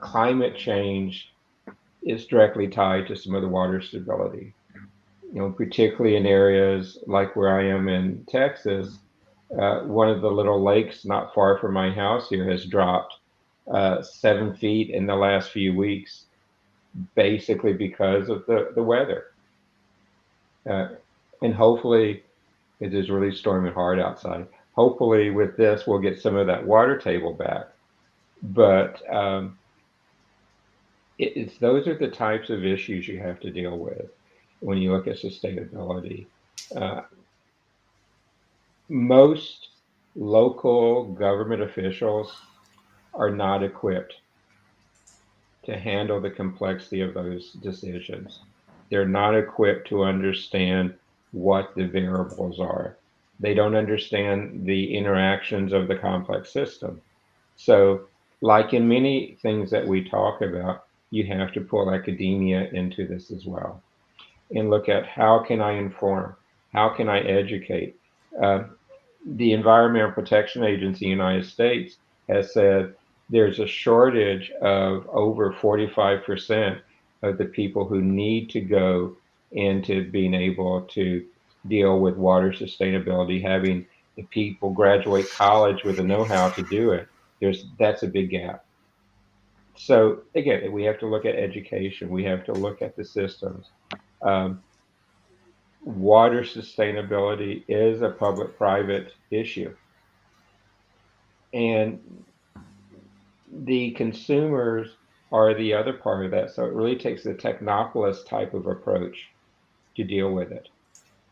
climate change is directly tied to some of the water stability. You know, particularly in areas like where I am in Texas, one of the little lakes not far from my house here has dropped 7 feet in the last few weeks, basically because of the weather. Uh, and hopefully, it is really storming hard outside. Hopefully, with this, we'll get some of that water table back. But it's those are the types of issues you have to deal with when you look at sustainability. Uh, most local government officials are not equipped to handle the complexity of those decisions. They're not equipped to understand what the variables are. They don't understand the interactions of the complex system. So, like in many things that we talk about, you have to pull academia into this as well and look at how can I inform? How can I educate? Uh, the Environmental Protection Agency in the United States has said there's a shortage of over 45% of the people who need to go into being able to deal with water sustainability, having the people graduate college with the know-how to do it. That's a big gap. So again, we have to look at education. We have to look at the systems. Um, Water sustainability is a public-private issue, and the consumers are the other part of that. So it really takes a technopolis type of approach to deal with it.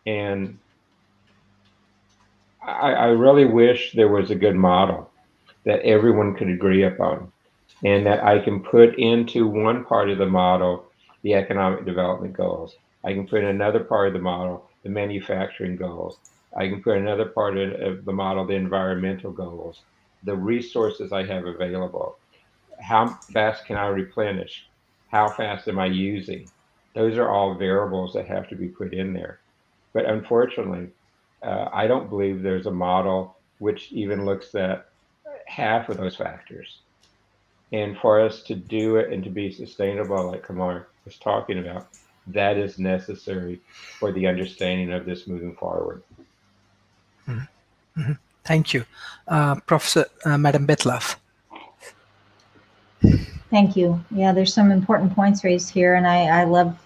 And I really wish there was a good model that everyone could agree upon, and that I can put into one part of the model the economic development goals. I can put in another part of the model the manufacturing goals. I can put another part of the model the environmental goals, the resources I have available. How fast can I replenish? How fast am I using? Those are all variables that have to be put in there. But unfortunately, I don't believe there's a model which even looks at half of those factors. And for us to do it and to be sustainable, like Kamar was talking about, that is necessary for the understanding of this moving forward. Thank you. Professor, Madam Betlaf. Thank you. Yeah, there's some important points raised here, and I love,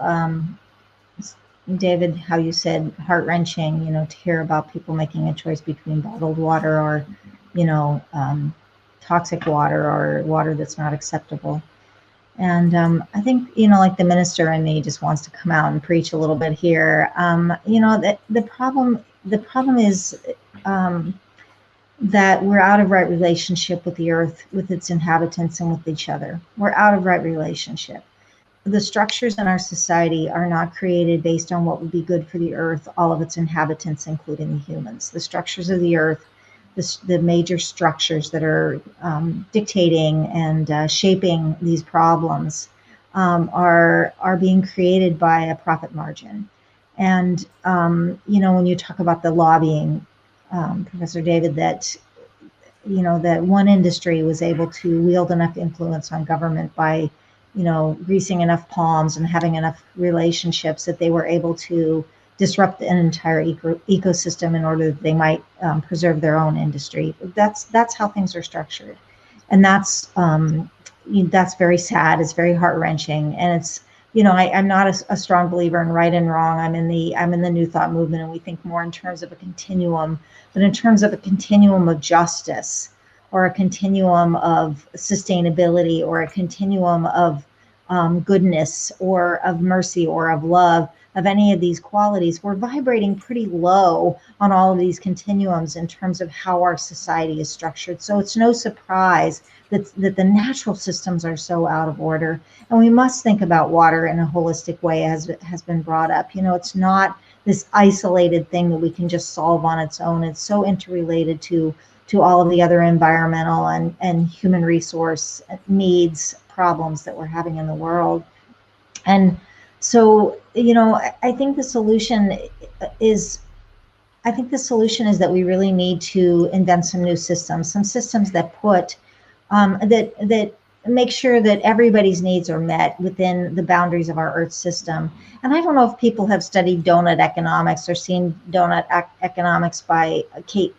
David, how you said heart-wrenching, to hear about people making a choice between bottled water or, toxic water or water that's not acceptable. And I think, like the minister in me just wants to come out and preach a little bit here. That the problem is that we're out of right relationship with the earth, with its inhabitants, and with each other. We're out of right relationship. The structures in our society are not created based on what would be good for the earth, all of its inhabitants, including the humans. The structures of the earth, the major structures that are dictating and shaping these problems are being created by a profit margin. And, when you talk about the lobbying, Professor David, that that one industry was able to wield enough influence on government by greasing enough palms and having enough relationships that they were able to disrupt an entire ecosystem in order that they might preserve their own industry. That's how things are structured, and that's very sad. It's very heart-wrenching, and it's I'm not a strong believer in right and wrong. I'm in the New Thought movement, and we think more in terms of a continuum, but in terms of a continuum of justice, or a continuum of sustainability, or a continuum of goodness, or of mercy, or of love, of any of these qualities. We're vibrating pretty low on all of these continuums in terms of how our society is structured. So it's no surprise that the natural systems are so out of order. And we must think about water in a holistic way, as it has been brought up. It's not this isolated thing that we can just solve on its own. It's so interrelated to all of the other environmental and human resource needs, problems that we're having in the world. And so, I think the solution is that we really need to invent some new systems, some systems that put that make sure that everybody's needs are met within the boundaries of our Earth system. And I don't know if people have studied donut economics or seen donut economics by Kate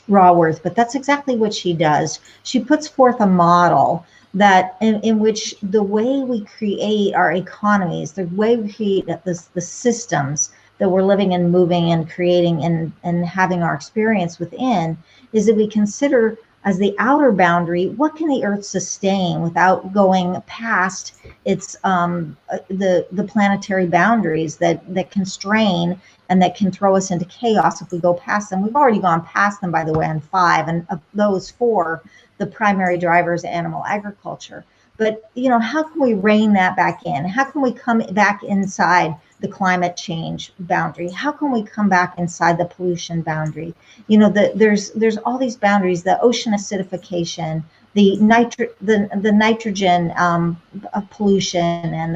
Raworth, but that's exactly what she does. She puts forth a model that in which the way we create our economies, the way we create the systems that we're living and moving and creating and having our experience within, is that we consider as the outer boundary, what can the earth sustain without going past its the planetary boundaries that constrain and that can throw us into chaos if we go past them. We've already gone past them, by the way, on 5, and of those 4, the primary driver is animal agriculture. But how can we rein that back in? How can we come back inside the climate change boundary? How can we come back inside the pollution boundary? There's all these boundaries: the ocean acidification, the nitrogen pollution, and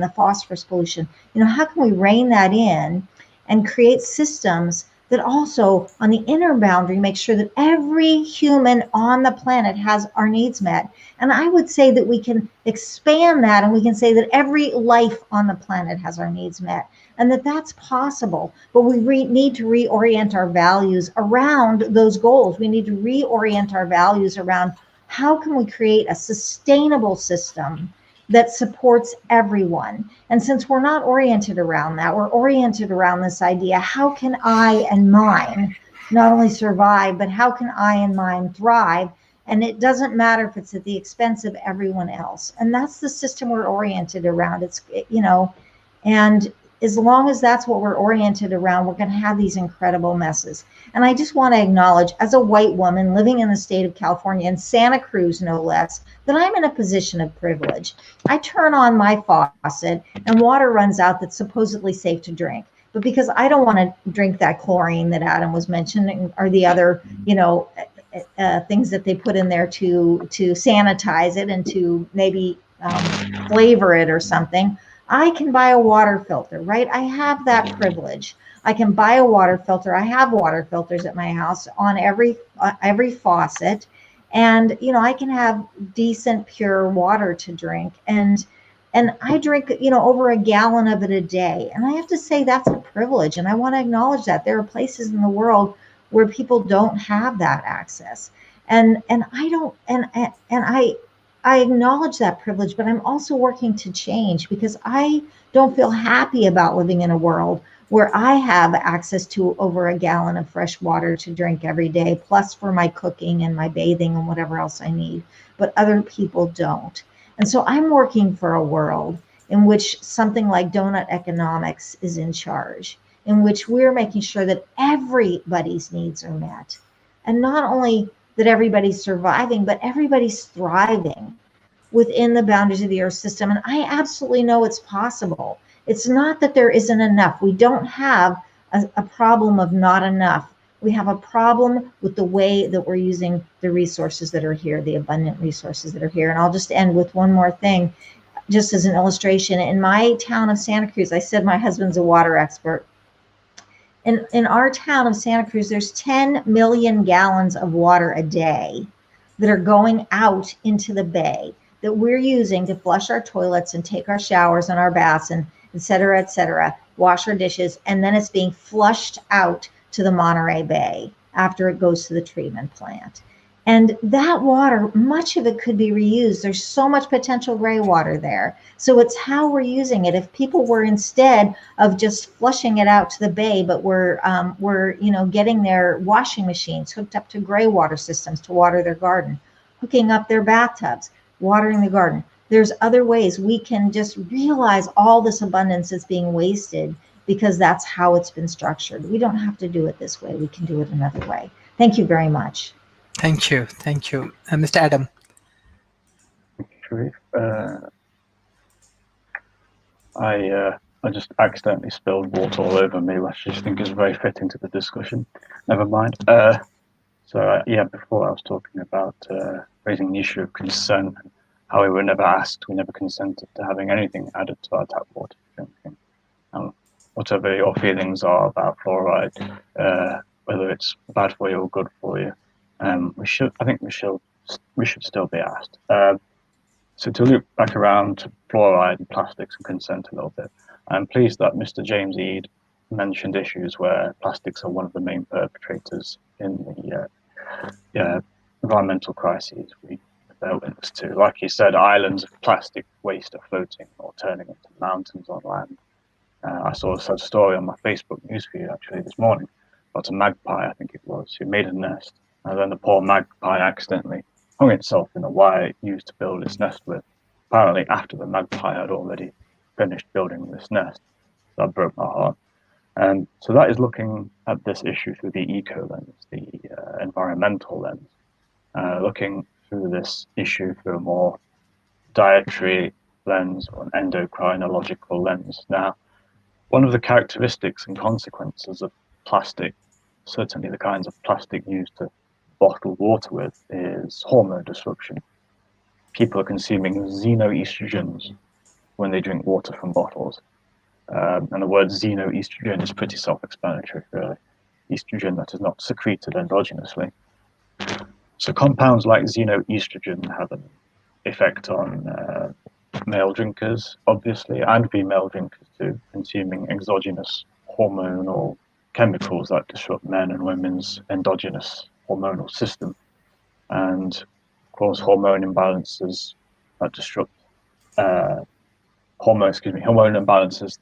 the phosphorus pollution. How can we rein that in and create systems that also, on the inner boundary, make sure that every human on the planet has our needs met? And I would say that we can expand that, and we can say that every life on the planet has our needs met, and that's possible. But we need to reorient our values around those goals. We need to reorient our values around how can we create a sustainable system that supports everyone? And since we're not oriented around that, we're oriented around this idea, how can I and mine not only survive, but how can I and mine thrive? And it doesn't matter if it's at the expense of everyone else. And that's the system we're oriented around. It's, and as long as that's what we're oriented around, we're going to have these incredible messes. And I just want to acknowledge, as a white woman living in the state of California, in Santa Cruz no less, that I'm in a position of privilege. I turn on my faucet and water runs out that's supposedly safe to drink. But because I don't want to drink that chlorine that Adam was mentioning, or the other, things that they put in there to sanitize it and to maybe flavor it or something, I can buy a water filter, right? I have that privilege. I can buy a water filter. I have water filters at my house on every faucet, and I can have decent pure water to drink, and I drink over a gallon of it a day. And I have to say that's a privilege, and I want to acknowledge that there are places in the world where people don't have that access, and I don't, and I acknowledge that privilege, but I'm also working to change, because I don't feel happy about living in a world where I have access to over a gallon of fresh water to drink every day, plus for my cooking and my bathing and whatever else I need, but other people don't. And so I'm working for a world in which something like donut economics is in charge, in which we're making sure that everybody's needs are met. And not only that everybody's surviving, but everybody's thriving within the boundaries of the Earth system. And I absolutely know it's possible. It's not that there isn't enough. We don't have a problem of not enough. We have a problem with the way that we're using the resources that are here, the abundant resources that are here. And I'll just end with one more thing, just as an illustration. In my town of Santa Cruz, I said my husband's a water expert. In our town of Santa Cruz, there's 10 million gallons of water a day that are going out into the bay that we're using to flush our toilets and take our showers and our baths and et cetera, wash our dishes. And then it's being flushed out to the Monterey Bay after it goes to the treatment plant. And that water, much of it could be reused. There's so much potential gray water there. So it's how we're using it. If people were, instead of just flushing it out to the bay, but we're getting their washing machines hooked up to gray water systems to water their garden, hooking up their bathtubs, watering the garden. There's other ways we can just realize all this abundance is being wasted, because that's how it's been structured. We don't have to do it this way. We can do it another way. Thank you very much. Thank you. Mr. Adam. Sharif, I just accidentally spilled water all over me, which I just think is very fitting to the discussion. Never mind. Before I was talking about raising the issue of consent, how we were never asked, we never consented to having anything added to our tap water drinking. Whatever your feelings are about fluoride, whether it's bad for you or good for you, we should still be asked. So to loop back around to fluoride and plastics and consent a little bit, I'm pleased that Mr. James Eade mentioned issues where plastics are one of the main perpetrators in the environmental crises we bear witness to. Like he said, islands of plastic waste are floating or turning into mountains on land. I saw a sad story on my Facebook newsfeed actually this morning about a magpie, I think it was, who made a nest, and then the poor magpie accidentally hung itself in the wire it used to build its nest with, apparently after the magpie had already finished building this nest. That broke my heart. And so that is looking at this issue through the eco lens, the environmental lens, looking through this issue through a more dietary lens or an endocrinological lens. Now, one of the characteristics and consequences of plastic, certainly the kinds of plastic used to bottle water with, is hormone disruption. People are consuming xenoestrogens when they drink water from bottles. And the word xenoestrogen is pretty self-explanatory, really. Estrogen that is not secreted endogenously. So compounds like xenoestrogen have an effect on male drinkers, obviously, and female drinkers too, consuming exogenous hormonal chemicals that disrupt men and women's endogenous hormonal system. And cause hormone imbalances that disrupt hormone imbalances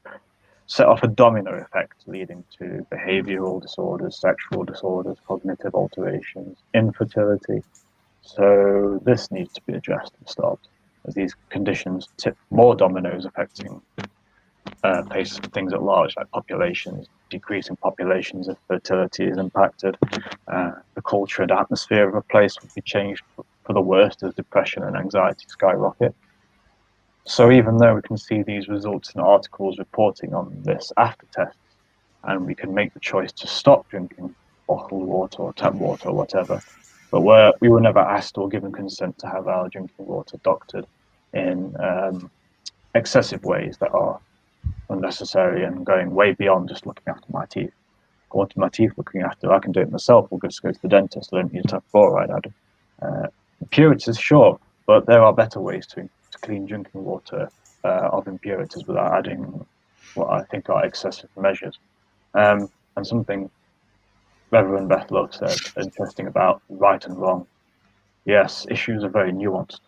set off a domino effect leading to behavioral disorders, sexual disorders, cognitive alterations, infertility. So this needs to be addressed and stopped, as these conditions tip more dominoes affecting things at large, like populations. Decreasing populations if fertility is impacted. The culture and atmosphere of a place would be changed for the worst as depression and anxiety skyrocket. So even though we can see these results in articles reporting on this after tests, and we can make the choice to stop drinking bottled water or tap water or whatever, but we were never asked or given consent to have our drinking water doctored in excessive ways that are unnecessary and going way beyond just looking after my teeth. I wanted my teeth looking after, I can do it myself. We'll just go to the dentist. I don't need to have fluoride added. Impurities, sure, but there are better ways to clean drinking water of impurities without adding what I think are excessive measures. And something Reverend Beth Love said, interesting about right and wrong. Yes, issues are very nuanced.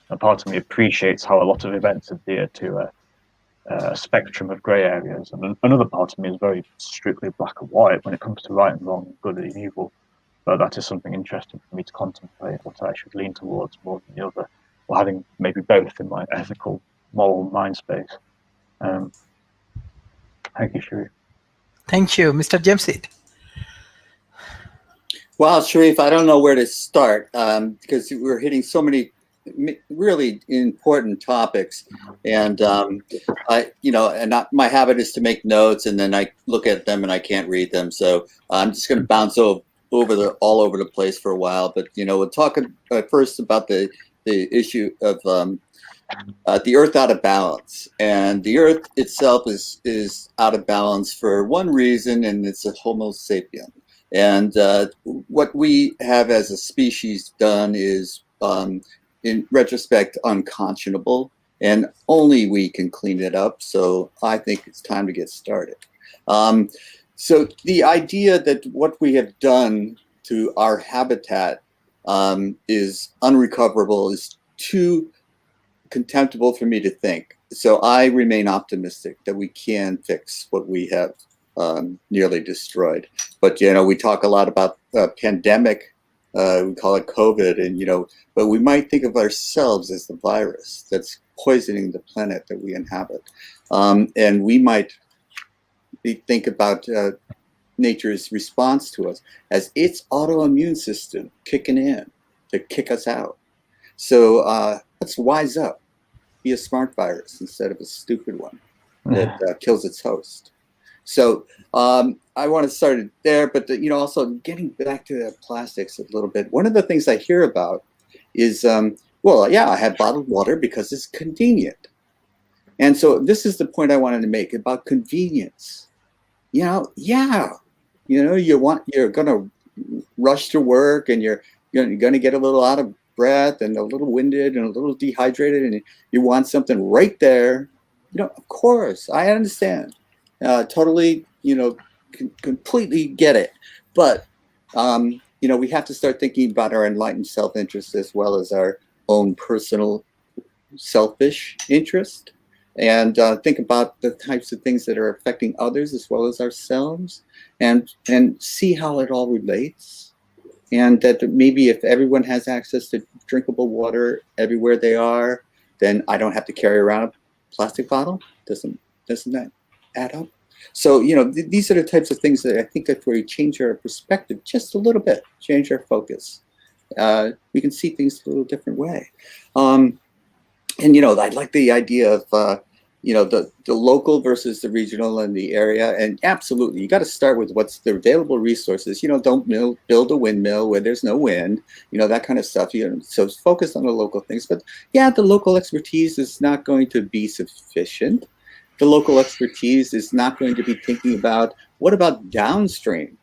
And part of me appreciates how a lot of events adhere to a spectrum of grey areas. And another part of me is very strictly black and white when it comes to right and wrong, good and evil. But that is something interesting for me to contemplate, what I should lean towards more than the other, or having maybe both in my ethical, moral mind space. Thank you, Sharif. Thank you, Mr. Jamsid. Well, Sharif, I don't know where to start because we're hitting so many really important topics, and my habit is to make notes, and then I look at them and I can't read them, so I'm just going to bounce all over the place for a while. But we'll talk first about the issue of the Earth out of balance, and the Earth itself is out of balance for one reason, and it's a Homo sapien. And what we have as a species done is, in retrospect, unconscionable, and only we can clean it up. So I think it's time to get started. So the idea that what we have done to our habitat is unrecoverable is too contemptible for me to think. So I remain optimistic that we can fix what we have nearly destroyed. But we talk a lot about pandemic. We call it COVID, and but we might think of ourselves as the virus that's poisoning the planet that we inhabit, and we might think about nature's response to us as its autoimmune system kicking in to kick us out. So let's wise up, be a smart virus instead of a stupid one that kills its host. So I want to start it there, but also getting back to the plastics a little bit. One of the things I hear about is, I have bottled water because it's convenient. And so this is the point I wanted to make about convenience. You're going to rush to work, and you're going to get a little out of breath and a little winded and a little dehydrated, and you want something right there. Of course, I understand. Totally, completely get it. But, we have to start thinking about our enlightened self-interest as well as our own personal selfish interest, and think about the types of things that are affecting others as well as ourselves, and see how it all relates. And that maybe if everyone has access to drinkable water everywhere they are, then I don't have to carry around a plastic bottle. Doesn't that add up? So, these are the types of things that I think that where we change our perspective just a little bit, change our focus, we can see things a little different way. I like the idea of, the local versus the regional and the area. And absolutely, you got to start with what's the available resources. Don't build a windmill where there's no wind, that kind of stuff. So focus on the local things. But yeah, the local expertise is not going to be sufficient. The local expertise is not going to be thinking about what about downstream.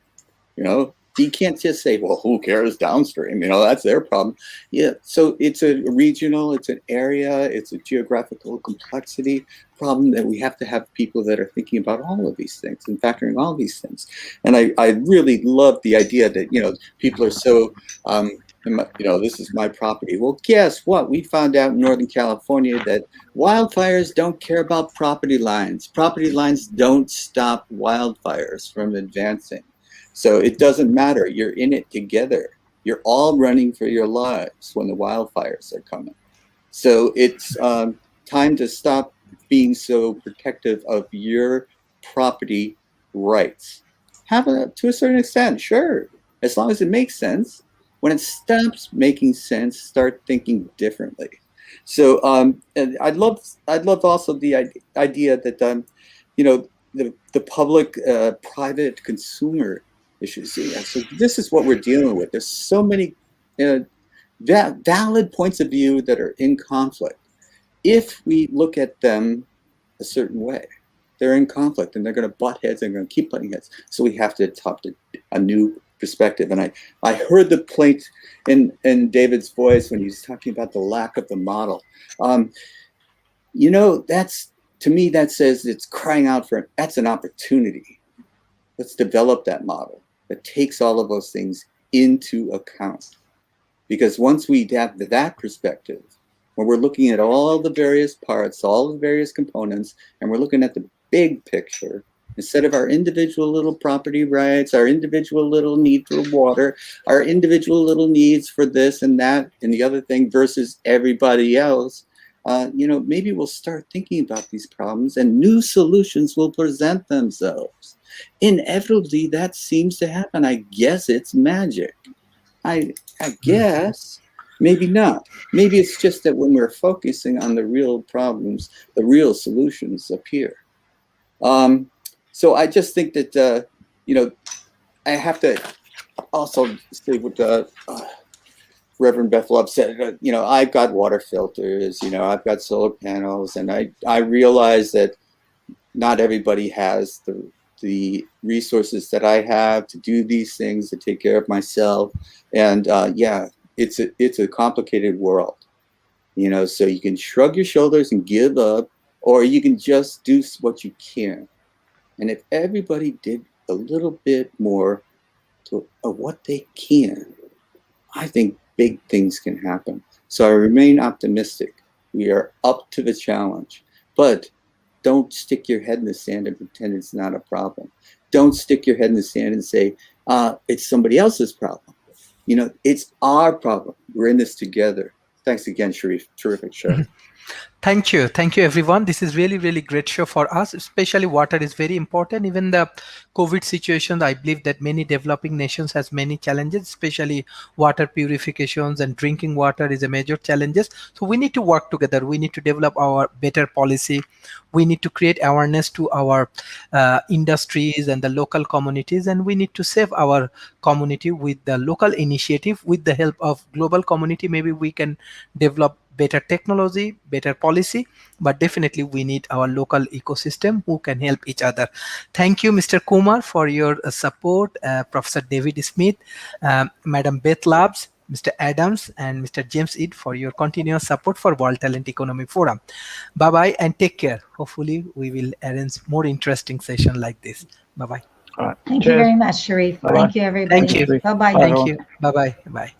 You can't just say, well, who cares downstream? That's their problem. Yeah, so it's a regional, it's an area, it's a geographical complexity problem that we have to have people that are thinking about all of these things and factoring all these things. And I really love the idea that, people are so this is my property. Well, guess what? We found out in Northern California that wildfires don't care about property lines. Property lines don't stop wildfires from advancing. So it doesn't matter. You're in it together. You're all running for your lives when the wildfires are coming. So it's time to stop being so protective of your property rights. Have it to a certain extent, sure, as long as it makes sense. When it stops making sense, start thinking differently. So, and I'd love also the idea that the public-private consumer issues. So this is what we're dealing with. There's so many valid points of view that are in conflict. If we look at them a certain way, they're in conflict and they're going to butt heads and they're going to keep butting heads. So we have to adopt a new perspective. And I heard the plaint in David's voice when he was talking about the lack of the model. That's, to me, that says it's crying out for, that's an opportunity. Let's develop that model that takes all of those things into account. Because once we have that perspective, when we're looking at all the various parts, all the various components, and we're looking at the big picture, instead of our individual little property rights, our individual little need for water, our individual little needs for this and that and the other thing versus everybody else, maybe we'll start thinking about these problems and new solutions will present themselves. Inevitably, that seems to happen. I guess it's magic. I guess. Maybe not. Maybe it's just that when we're focusing on the real problems, the real solutions appear. So I just think that, I have to also say what Reverend Beth Love said. I've got water filters, I've got solar panels, and I realize that not everybody has the resources that I have to do these things, to take care of myself. And it's a complicated world, so you can shrug your shoulders and give up, or you can just do what you can. And if everybody did a little bit more of what they can, I think big things can happen. So I remain optimistic. We are up to the challenge, but don't stick your head in the sand and pretend it's not a problem. Don't stick your head in the sand and say, it's somebody else's problem. It's our problem. We're in this together. Thanks again, Sharif. Terrific show. Thank you, everyone. This is really, really great show for us. Especially water is very important. Even the COVID situation, I believe that many developing nations has many challenges, especially water purifications and drinking water is a major challenges. So we need to work together. We need to develop our better policy. We need to create awareness to our industries and the local communities, and we need to save our community with the local initiative. With the help of global community, maybe we can develop better technology, better policy, but definitely we need our local ecosystem who can help each other. Thank you, Mr. Kumar, for your support, Professor David Smith, Madam Beth Labs, Mr. Adams, and Mr. James Eid for your continuous support for World Talent Economy Forum. Bye-bye and take care. Hopefully we will arrange more interesting session like this. Bye-bye. All right. Thank Cheers. you very much, Sharif. Bye-bye. Thank you, everybody. Thank you. Bye-bye. Thank you. Bye-bye. Bye.